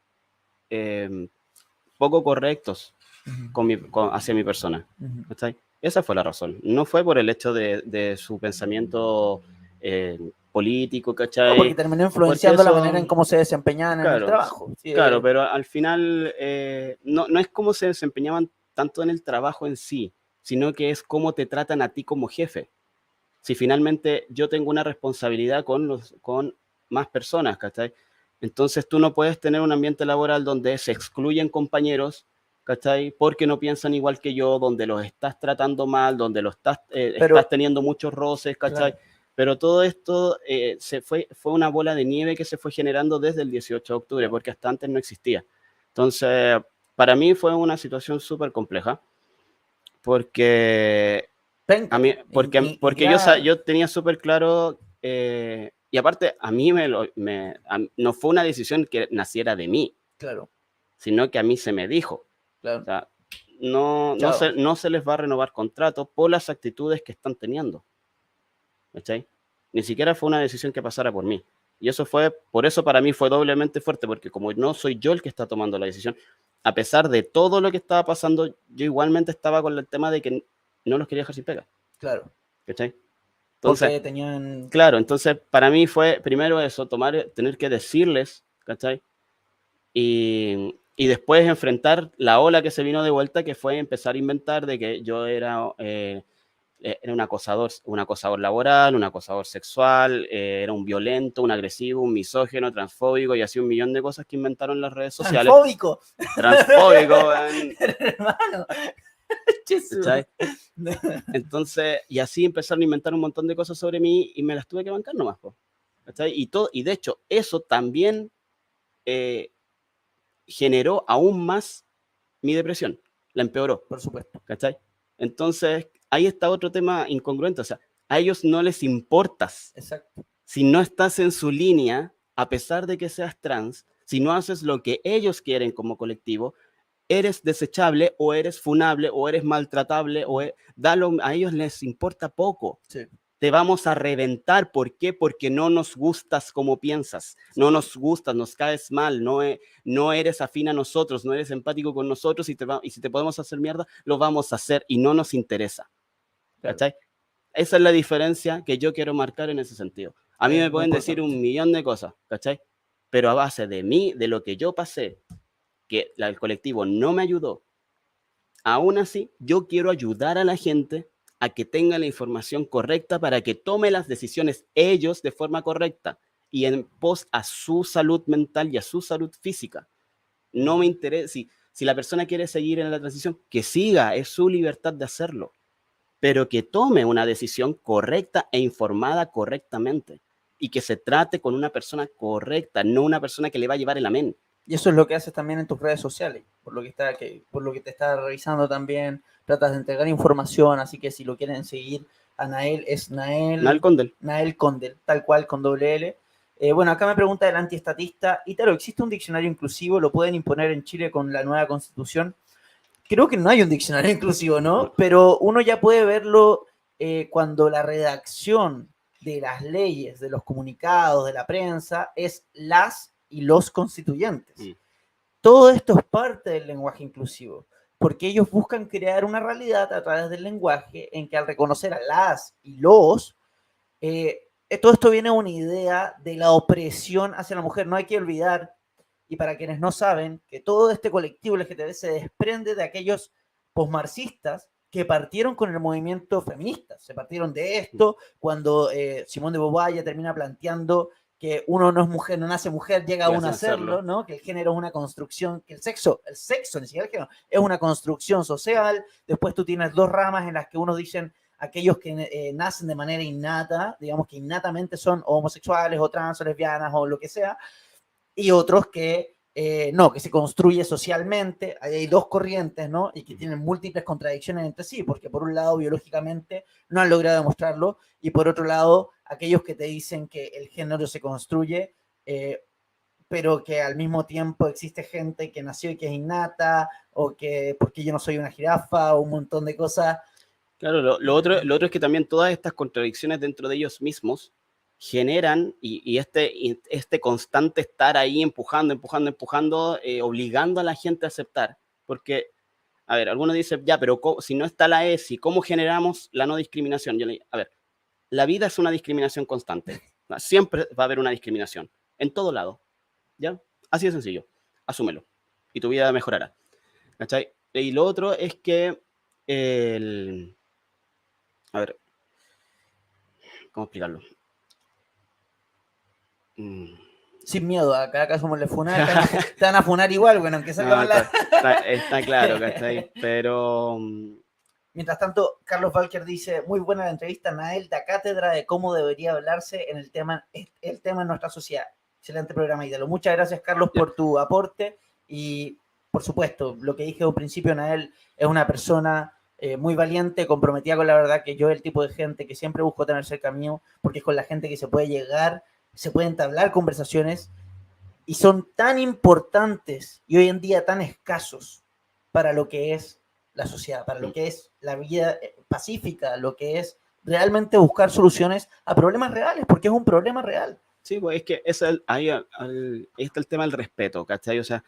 poco correctos hacia mi persona. ¿Está? Esa fue la razón. No fue por el hecho de su pensamiento político, ¿cachai? No, porque terminó influenciando la manera en cómo se desempeñaban en el trabajo. Sí, claro, pero al final no es cómo se desempeñaban tanto en el trabajo en sí, sino que es cómo te tratan a ti como jefe. Si finalmente yo tengo una responsabilidad con más personas, ¿cachai? Entonces tú no puedes tener un ambiente laboral donde se excluyen compañeros, ¿cachai? Porque no piensan igual que yo, donde los estás tratando mal, donde estás teniendo muchos roces, ¿cachai? Claro. Pero todo esto fue una bola de nieve que se fue generando desde el 18 de octubre, porque hasta antes no existía. Entonces, para mí fue una situación súper compleja, porque yo tenía súper claro, y aparte a mí no fue una decisión que naciera de mí, claro, sino que a mí se me dijo. Claro. O sea, no se les va a renovar contrato por las actitudes que están teniendo. ¿Cachai? Ni siquiera fue una decisión que pasara por mí. Y por eso para mí fue doblemente fuerte, porque como no soy yo el que está tomando la decisión, a pesar de todo lo que estaba pasando, yo igualmente estaba con el tema de que no los quería dejar sin pega. Claro. ¿Cachai? Entonces, claro, entonces para mí fue primero eso, tener que decirles, ¿cachai? Y después enfrentar la ola que se vino de vuelta, que fue empezar a inventar de que yo era un acosador laboral, un acosador sexual, era un violento, un agresivo, un misógino, transfóbico y así un millón de cosas que inventaron en las redes sociales. Transfóbico, hermano. Entonces, y así empezaron a inventar un montón de cosas sobre mí y me las tuve que bancar nomás. Y de hecho, eso también generó aún más mi depresión, la empeoró. Por supuesto. ¿Cachai? Entonces, ahí está otro tema incongruente, o sea, a ellos no les importas. Exacto. Si no estás en su línea, a pesar de que seas trans, si no haces lo que ellos quieren como colectivo, eres desechable o eres funable o eres maltratable a ellos les importa poco. Sí. Te vamos a reventar. ¿Por qué? Porque no nos gustas como piensas, no nos gustas, nos caes mal, no eres afín a nosotros, no eres empático con nosotros y si te podemos hacer mierda, lo vamos a hacer y no nos interesa. Claro. ¿Cachai? Esa es la diferencia que yo quiero marcar en ese sentido. A mí me pueden decir un millón de cosas, ¿cachai? pero a base de mí, de lo que yo pasé, que el colectivo no me ayudó, aún así, yo quiero ayudar a la gente a que tenga la información correcta para que tome las decisiones ellos de forma correcta y en pos a su salud mental y a su salud física. No me interesa, si la persona quiere seguir en la transición, que siga, es su libertad de hacerlo, pero que tome una decisión correcta e informada correctamente y que se trate con una persona correcta, no una persona que le va a llevar el amén. Y eso es lo que haces también en tus redes sociales, por lo que te está revisando también, tratas de entregar información, así que si lo quieren seguir a Nael, es Nael Condel. Nael Condel, tal cual, con doble L. Bueno, acá me pregunta el antiestatista, Ítalo, ¿existe un diccionario inclusivo? ¿Lo pueden imponer en Chile con la nueva constitución? Creo que no hay un diccionario inclusivo, ¿no? Pero uno ya puede verlo cuando la redacción de las leyes, de los comunicados, de la prensa, es las y los constituyentes. Todo esto es parte del lenguaje inclusivo, porque ellos buscan crear una realidad a través del lenguaje en que al reconocer a las y los, todo esto viene a una idea de la opresión hacia la mujer. No hay que olvidar, y para quienes no saben, que todo este colectivo LGTB se desprende de aquellos posmarxistas que partieron con el movimiento feminista. Se partieron de esto cuando Simone de Beauvoir ya termina planteando que uno no es mujer, no nace mujer, llega uno a hacerlo, ¿no? Que el género es una construcción, que el sexo, ni siquiera el género, es una construcción social. Después tú tienes dos ramas en las que unos dicen aquellos que nacen de manera innata, digamos que innatamente son homosexuales o trans o lesbianas o lo que sea, y otros que no, que se construye socialmente. Hay dos corrientes, ¿no? Y que tienen múltiples contradicciones entre sí, porque por un lado biológicamente no han logrado demostrarlo, y por otro lado aquellos que te dicen que el género se construye, pero que al mismo tiempo existe gente que nació y que es innata, o que porque yo no soy una jirafa, o un montón de cosas. Claro, lo otro es que también todas estas contradicciones dentro de ellos mismos generan, y este constante estar ahí empujando, obligando a la gente a aceptar, porque, a ver, algunos dicen, ya, pero si no está la ESI, ¿cómo generamos la no discriminación? A ver, la vida es una discriminación constante, siempre va a haber una discriminación, en todo lado, ¿ya? Así de sencillo, asúmelo, y tu vida mejorará, ¿cachai? Y lo otro es que, a ver, ¿cómo explicarlo? Sin miedo, acá somos le funar, te van a funar igual, bueno, aunque salga no, está claro, ¿cachai? Pero... Mientras tanto, Carlos Walker dice, muy buena la entrevista, Nael, da cátedra de cómo debería hablarse en el tema en nuestra sociedad. Excelente programa, Ítalo. Muchas gracias, Carlos, por tu aporte, y por supuesto, lo que dije en un principio, Nael es una persona muy valiente, comprometida con la verdad, que yo es el tipo de gente que siempre busco tener cerca mío, porque es con la gente que se puede llegar, se pueden entablar conversaciones, y son tan importantes y hoy en día tan escasos para lo que es la sociedad, para lo que es la vida pacífica, lo que es realmente buscar soluciones a problemas reales, porque es un problema real. Sí, pues es que ahí está el tema del respeto, ¿cachai? O sea,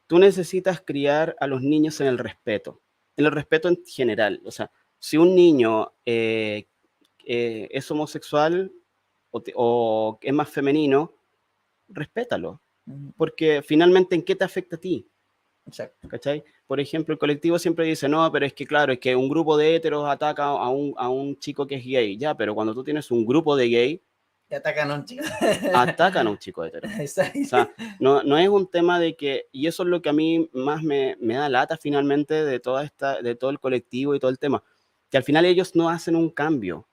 tú necesitas criar a los niños en el respeto en general. O sea, si un niño es homosexual o es más femenino, respétalo, porque finalmente, ¿en qué te afecta a ti? Exacto. ¿Cachai? Por ejemplo, el colectivo siempre dice, no, pero es que claro, es que un grupo de héteros ataca a un chico que es gay, ya, pero cuando tú tienes un grupo de gay, te atacan a un chico. Atacan a un chico hetero. O sea, no es un tema de que, y eso es lo que a mí más me da lata finalmente de todo el colectivo y todo el tema, que al final ellos no hacen un cambio.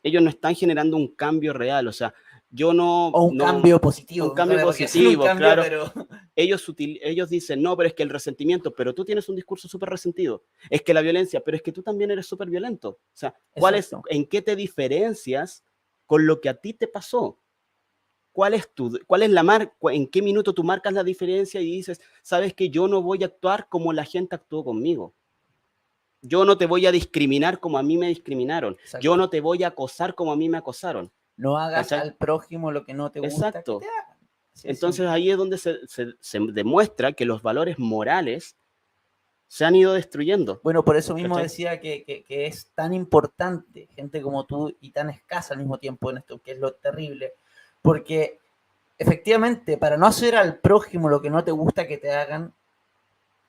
Ellos no están generando un cambio real, o sea, cambio positivo. Un cambio positivo, claro. Pero... Ellos dicen, no, pero es que el resentimiento, pero tú tienes un discurso súper resentido. Es que la violencia, pero es que tú también eres súper violento. O sea, ¿en qué te diferencias con lo que a ti te pasó? ¿En qué minuto tú marcas la diferencia y dices, sabes que yo no voy a actuar como la gente actuó conmigo? Yo no te voy a discriminar como a mí me discriminaron. Exacto. Yo no te voy a acosar como a mí me acosaron. No hagas al prójimo lo que no te gusta. Exacto. Que te hagan. Entonces ahí es donde se demuestra que los valores morales se han ido destruyendo. Bueno, por eso mismo decía que es tan importante gente como tú y tan escasa al mismo tiempo en esto, que es lo terrible, porque efectivamente, para no hacer al prójimo lo que no te gusta que te hagan,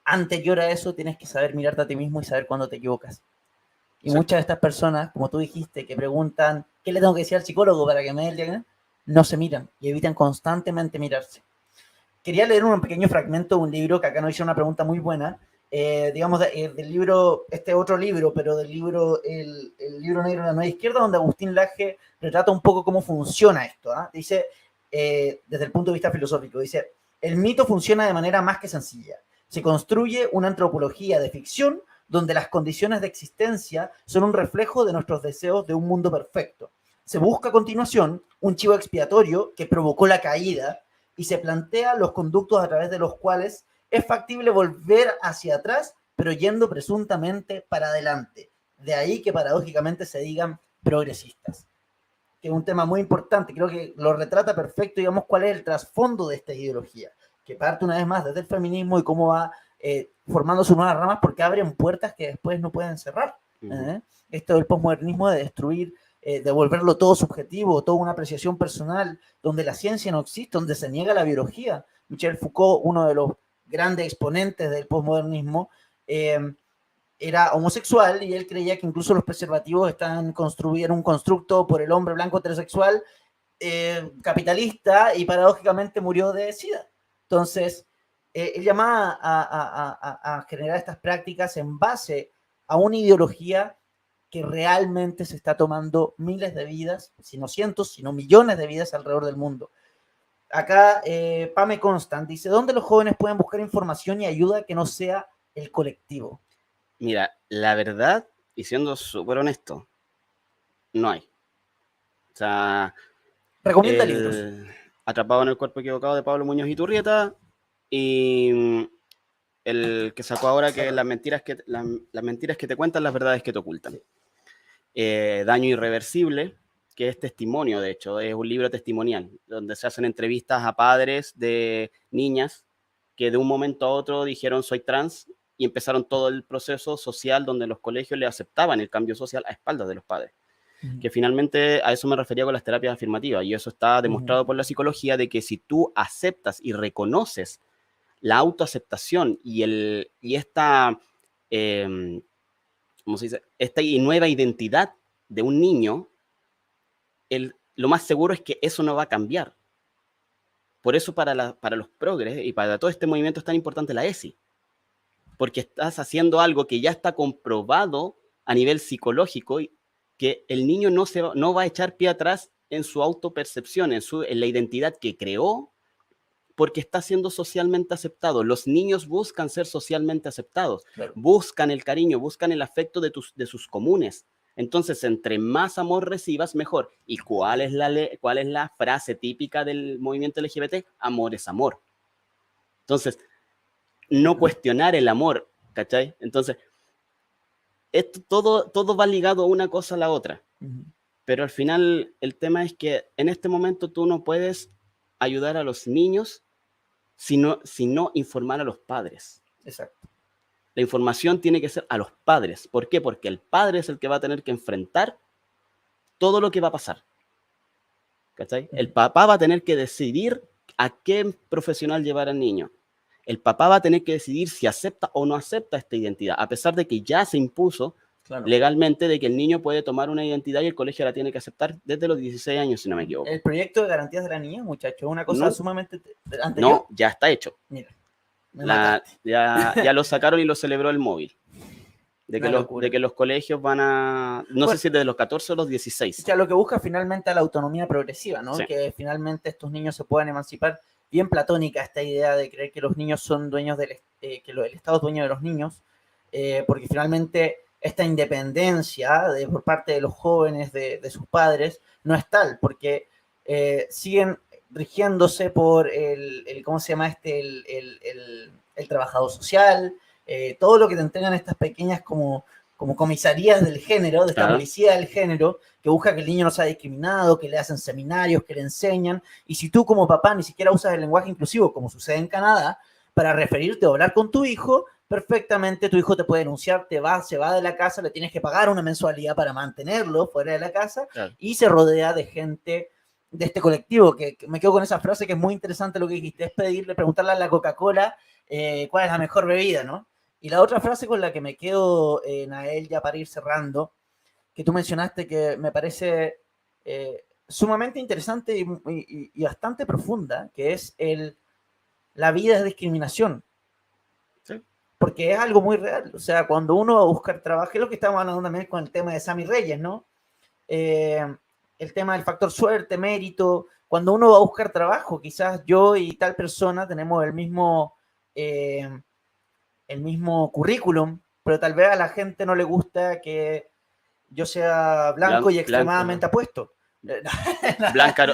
anterior a eso tienes que saber mirarte a ti mismo y saber cuándo te equivocas. Y Exacto. muchas de estas personas, como tú dijiste, que preguntan, ¿qué le tengo que decir al psicólogo para que me dé el diagnóstico? No se miran y evitan constantemente mirarse. Quería leer un pequeño fragmento de un libro, que acá nos hicieron una pregunta muy buena, digamos, del libro, este otro libro, pero del libro, el libro negro de la nueva izquierda, donde Agustín Laje retrata un poco cómo funciona esto. Dice, desde el punto de vista filosófico, dice, el mito funciona de manera más que sencilla. Se construye una antropología de ficción donde las condiciones de existencia son un reflejo de nuestros deseos de un mundo perfecto. Se busca a continuación un chivo expiatorio que provocó la caída y se plantea los conductos a través de los cuales es factible volver hacia atrás, pero yendo presuntamente para adelante. De ahí que paradójicamente se digan progresistas, que es un tema muy importante. Creo que lo retrata perfecto, digamos, cuál es el trasfondo de esta ideología, que parte una vez más desde el feminismo y cómo va formando sus nuevas ramas, porque abren puertas que después no pueden cerrar. Esto del posmodernismo de destruir, de volverlo todo subjetivo, toda una apreciación personal, donde la ciencia no existe, donde se niega la biología. Michel Foucault, uno de los grandes exponentes del posmodernismo, era homosexual y él creía que incluso los preservativos están construidos en un constructo por el hombre blanco heterosexual capitalista, y paradójicamente murió de SIDA. Entonces, él llamaba a generar estas prácticas en base a una ideología que realmente se está tomando miles de vidas, si no cientos, sino millones de vidas alrededor del mundo. Acá Pame Constant dice, ¿dónde los jóvenes pueden buscar información y ayuda que no sea el colectivo? Mira, la verdad, y siendo súper honesto, no hay. O sea, Recomienda libros. Atrapado en el cuerpo equivocado de Pablo Muñoz Iturrieta, y el que sacó ahora, que las mentiras que te cuentan, las verdades que te ocultan. Daño irreversible, que es testimonio, de hecho, es un libro testimonial, donde se hacen entrevistas a padres de niñas que de un momento a otro dijeron soy trans, y empezaron todo el proceso social donde los colegios le aceptaban el cambio social a espaldas de los padres. Que finalmente a eso me refería con las terapias afirmativas, y eso está demostrado por la psicología, de que si tú aceptas y reconoces la autoaceptación y esta, ¿cómo se dice? Esta nueva identidad de un niño, lo más seguro es que eso no va a cambiar. Por eso para los progres y para todo este movimiento es tan importante la ESI, porque estás haciendo algo que ya está comprobado a nivel psicológico, y que el niño no va a echar pie atrás en su autopercepción, en la identidad que creó, porque está siendo socialmente aceptado. Los niños buscan ser socialmente aceptados, claro. Buscan el cariño, buscan el afecto de sus comunes. Entonces, entre más amor recibas, mejor. ¿Y cuál es la frase típica del movimiento LGBT? Amor es amor. Entonces, no cuestionar el amor, ¿cachai? Entonces, esto todo va ligado a una cosa a la otra. Pero al final, el tema es que en este momento tú no puedes ayudar a los niños sino informar a los padres. Exacto. La información tiene que ser a los padres. ¿Por qué? Porque el padre es el que va a tener que enfrentar todo lo que va a pasar. ¿Cachai? El papá va a tener que decidir a qué profesional llevar al niño. El papá va a tener que decidir si acepta o no acepta esta identidad, a pesar de que ya se impuso legalmente de que el niño puede tomar una identidad y el colegio la tiene que aceptar desde los 16 años, si no me equivoco. El proyecto de garantías de la niña, muchachos, es una cosa sumamente anterior. No, ya está hecho. Mira, ya lo sacaron y lo celebró el móvil. De que los colegios van a... No sé si desde los 14 o los 16. O sea, lo que busca finalmente es la autonomía progresiva, ¿no? Sí. Que finalmente estos niños se puedan emancipar. Bien platónica esta idea de creer que los niños son dueños que el Estado es dueño de los niños, porque finalmente esta independencia por parte de los jóvenes, de sus padres, no es tal, porque siguen rigiéndose por ¿cómo se llama el trabajador social, todo lo que te entregan estas pequeñas como comisarías del género, de esta policía del género, que busca que el niño no sea discriminado, que le hacen seminarios, que le enseñan, y si tú como papá ni siquiera usas el lenguaje inclusivo, como sucede en Canadá, para referirte o hablar con tu hijo, perfectamente tu hijo te puede denunciar, se va de la casa, le tienes que pagar una mensualidad para mantenerlo fuera de la casa, y se rodea de gente este colectivo, que me quedo con esa frase que es muy interesante lo que dijiste, es preguntarle a la Coca-Cola cuál es la mejor bebida, ¿no? Y la otra frase con la que me quedo, Nael, ya para ir cerrando, que tú mencionaste que me parece sumamente interesante y bastante profunda, que es la vida es discriminación. Sí. Porque es algo muy real. O sea, cuando uno va a buscar trabajo, es lo que estamos hablando también con el tema de Sammy Reyes, ¿no? El tema del factor suerte, mérito. Cuando uno va a buscar trabajo, quizás yo y tal persona tenemos el mismo currículum, pero tal vez a la gente no le gusta que yo sea blanco y extremadamente apuesto.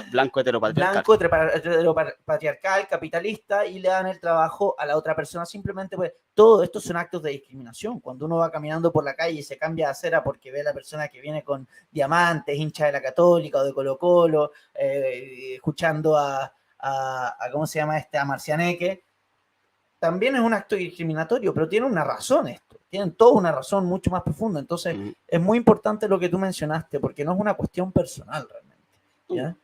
Blanco heteropatriarcal. Blanco, heteropatriarcal, capitalista, y le dan el trabajo a la otra persona simplemente pues todo esto son actos de discriminación. Cuando uno va caminando por la calle y se cambia de acera porque ve a la persona que viene con diamantes, hincha de la Católica o de Colo-Colo, escuchando a ¿cómo se llama a Marcianeque, también es un acto discriminatorio, pero tiene una razón esto, tienen toda una razón mucho más profunda. Entonces, es muy importante lo que tú mencionaste, porque no es una cuestión personal realmente, ¿ya?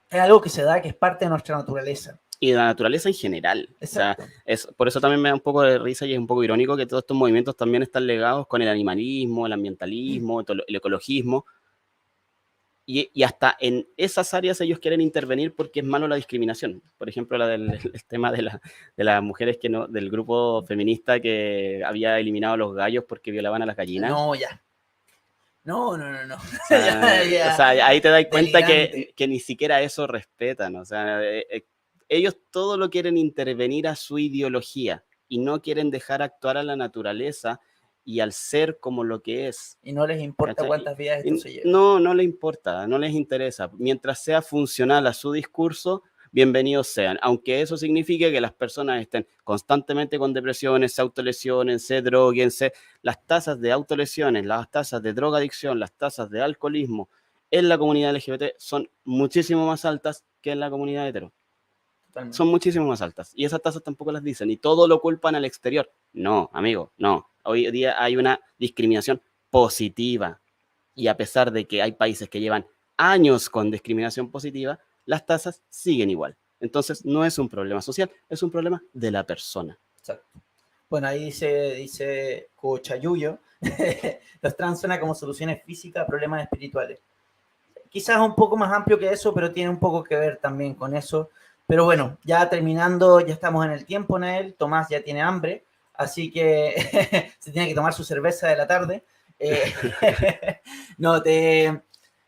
Es algo que se da, que es parte de nuestra naturaleza. Y de la naturaleza en general. Exacto. O sea, por eso también me da un poco de risa y es un poco irónico que todos estos movimientos también están ligados con el animalismo, el ambientalismo, el ecologismo. Y hasta en esas áreas ellos quieren intervenir porque es malo la discriminación. Por ejemplo, el tema de las mujeres del grupo feminista que había eliminado a los gallos porque violaban a las gallinas. No, ya. No. O sea, ahí te das cuenta que ni siquiera eso respetan. O sea, ellos todo lo quieren intervenir a su ideología y no quieren dejar actuar a la naturaleza y al ser como lo que es. Y no les importa, ¿cachai? Cuántas vidas esto se lleva. No les importa, no les interesa. Mientras sea funcional a su discurso, bienvenidos sean. Aunque eso signifique que las personas estén constantemente con depresiones, se autolesionen, se droguen, las tasas de autolesiones, las tasas de drogadicción, las tasas de alcoholismo en la comunidad LGBT son muchísimo más altas que en la comunidad hetero. Totalmente. Son muchísimo más altas. Y esas tasas tampoco las dicen. Y todo lo culpan al exterior. No, amigo, no. Hoy día hay una discriminación positiva. Y a pesar de que hay países que llevan años con discriminación positiva, las tasas siguen igual. Entonces, no es un problema social, es un problema de la persona. Exacto. Bueno, ahí dice Cochayuyo, los trans suena como soluciones físicas a problemas espirituales. Quizás un poco más amplio que eso, pero tiene un poco que ver también con eso. Pero bueno, ya terminando, ya estamos en el tiempo, Nael. Tomás ya tiene hambre, así que se tiene que tomar su cerveza de la tarde.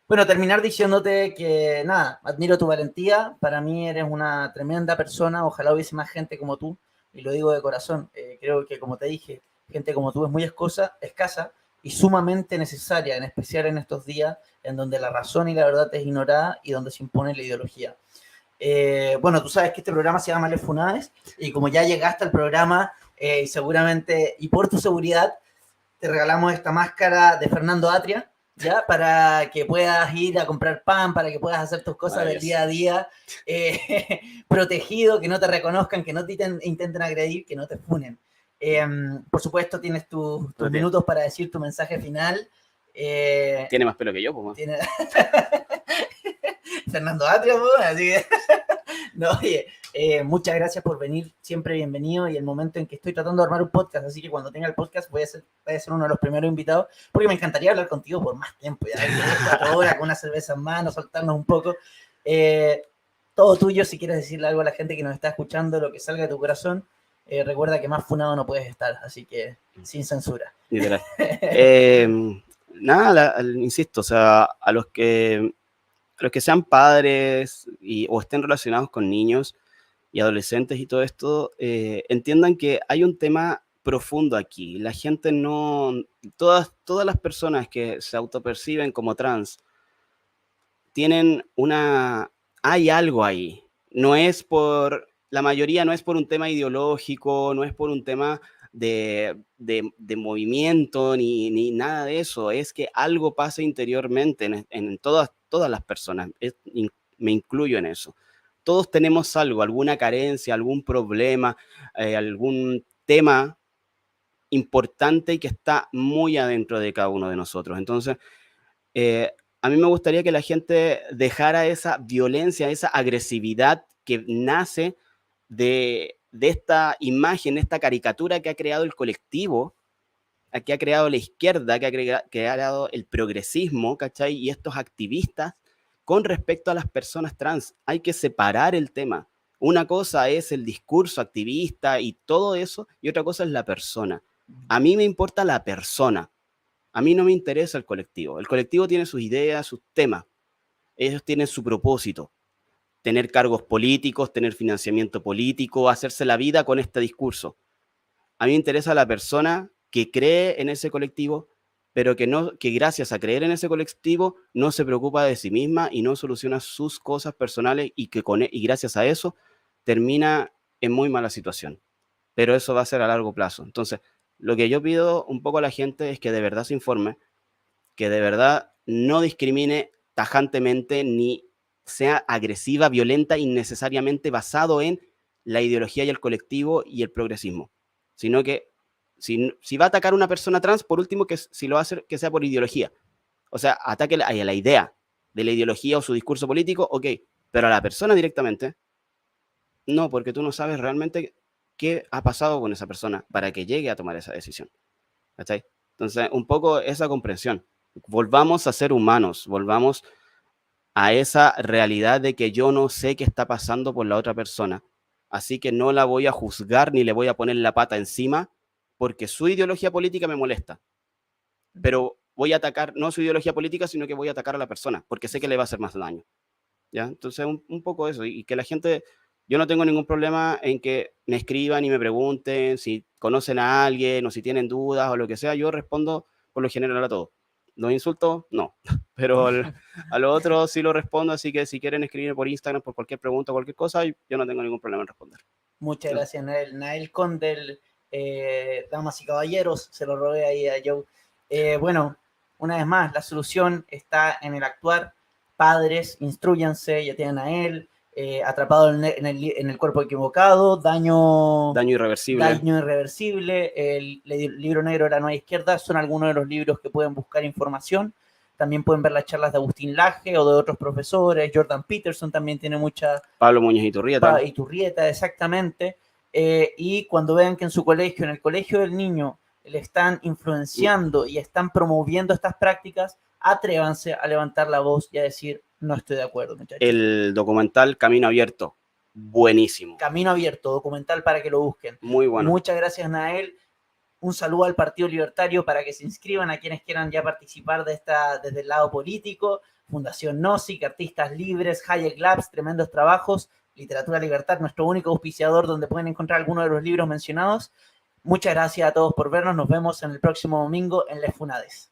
Bueno, terminar diciéndote que, nada, admiro tu valentía. Para mí eres una tremenda persona. Ojalá hubiese más gente como tú, y lo digo de corazón. Creo que, como te dije, gente como tú es muy escasa y sumamente necesaria, en especial en estos días en donde la razón y la verdad es ignorada y donde se impone la ideología. Bueno, tú sabes que este programa se llama Les Funades, y como ya llegaste al programa, seguramente, y por tu seguridad, te regalamos esta máscara de Fernando Atria, ¿ya? Para que puedas ir a comprar pan, para que puedas hacer tus cosas del día a día, protegido, que no te reconozcan, que no te intenten agredir, que no te funen. Por supuesto, tienes tus minutos para decir tu mensaje final. Tiene más pelo que yo, pues. Fernando Atria, pues, así que... No, oye, muchas gracias por venir, siempre bienvenido, y el momento en que estoy tratando de armar un podcast, así que cuando tenga el podcast voy a ser uno de los primeros invitados, porque me encantaría hablar contigo por más tiempo, ya 4 horas con una cerveza en mano, soltarnos un poco. Todo tuyo, si quieres decirle algo a la gente que nos está escuchando, lo que salga de tu corazón. Recuerda que más funado no puedes estar, así que sin censura. Literal. Nada, insisto, o sea, a los que sean padres o estén relacionados con niños y adolescentes y todo esto, entiendan que hay un tema profundo aquí. La gente todas las personas que se autoperciben como trans hay algo ahí. La mayoría no es por un tema ideológico, no es por un tema de movimiento ni nada de eso. Es que algo pasa interiormente en todas las personas. Me incluyo en eso. Todos tenemos algo, alguna carencia, algún problema, algún tema importante y que está muy adentro de cada uno de nosotros. Entonces, a mí me gustaría que la gente dejara esa violencia, esa agresividad que nace de esta imagen, esta caricatura que ha creado el colectivo, que ha creado la izquierda, que ha creado el progresismo, ¿cachai? Y estos activistas con respecto a las personas trans. Hay que separar el tema. Una cosa es el discurso activista y todo eso, y otra cosa es la persona. A mí me importa la persona. A mí no me interesa el colectivo. El colectivo tiene sus ideas, sus temas. Ellos tienen su propósito. Tener cargos políticos, tener financiamiento político, hacerse la vida con este discurso. A mí me interesa la persona que cree en ese colectivo, pero que gracias a creer en ese colectivo no se preocupa de sí misma y no soluciona sus cosas personales y gracias a eso termina en muy mala situación. Pero eso va a ser a largo plazo. Entonces, lo que yo pido un poco a la gente es que de verdad se informe, que de verdad no discrimine tajantemente ni sea agresiva, violenta, innecesariamente basado en la ideología y el colectivo y el progresismo, sino que si va a atacar a una persona trans, por último, que si lo va a hacer, que sea por ideología. O sea, ataque a la idea de la ideología o su discurso político, ok, pero a la persona directamente, no, porque tú no sabes realmente qué ha pasado con esa persona para que llegue a tomar esa decisión. ¿Cachai? Entonces, un poco esa comprensión. Volvamos a ser humanos, volvamos a esa realidad de que yo no sé qué está pasando por la otra persona, así que no la voy a juzgar ni le voy a poner la pata encima porque su ideología política me molesta. Pero voy a atacar no su ideología política, sino que voy a atacar a la persona, porque sé que le va a hacer más daño. ¿Ya? Entonces, un poco eso, y que la gente, yo no tengo ningún problema en que me escriban y me pregunten si conocen a alguien o si tienen dudas o lo que sea, yo respondo por lo general a todo. Los insultos, no, pero a lo otro sí lo respondo, así que si quieren escribirme por Instagram por cualquier pregunta o cualquier cosa, yo no tengo ningún problema en responder. Muchas gracias, Nael. Nael Condel, damas y caballeros, se lo robé ahí a Joe. Bueno, una vez más, la solución está en el actuar. Padres, instruyanse, ya tienen a él, atrapado en el cuerpo equivocado, daño irreversible, el libro negro de la nueva izquierda, son algunos de los libros que pueden buscar información. También pueden ver las charlas de Agustín Laje o de otros profesores. Jordan Peterson también tiene mucha... Pablo Muñoz Iturrieta. Iturrieta, exactamente. Y cuando vean que en su colegio, en el colegio del niño, le están influenciando y están promoviendo estas prácticas, atrévanse a levantar la voz y a decir, no estoy de acuerdo, muchachos. El documental Camino Abierto, buenísimo. Camino Abierto, documental para que lo busquen. Muy bueno. Muchas gracias, Nael. Un saludo al Partido Libertario para que se inscriban a quienes quieran ya participar desde el lado político. Fundación Nozick, Artistas Libres, Hayek Labs, tremendos trabajos. Literatura Libertad, nuestro único auspiciador donde pueden encontrar algunos de los libros mencionados. Muchas gracias a todos por vernos. Nos vemos en el próximo domingo en Les Funades.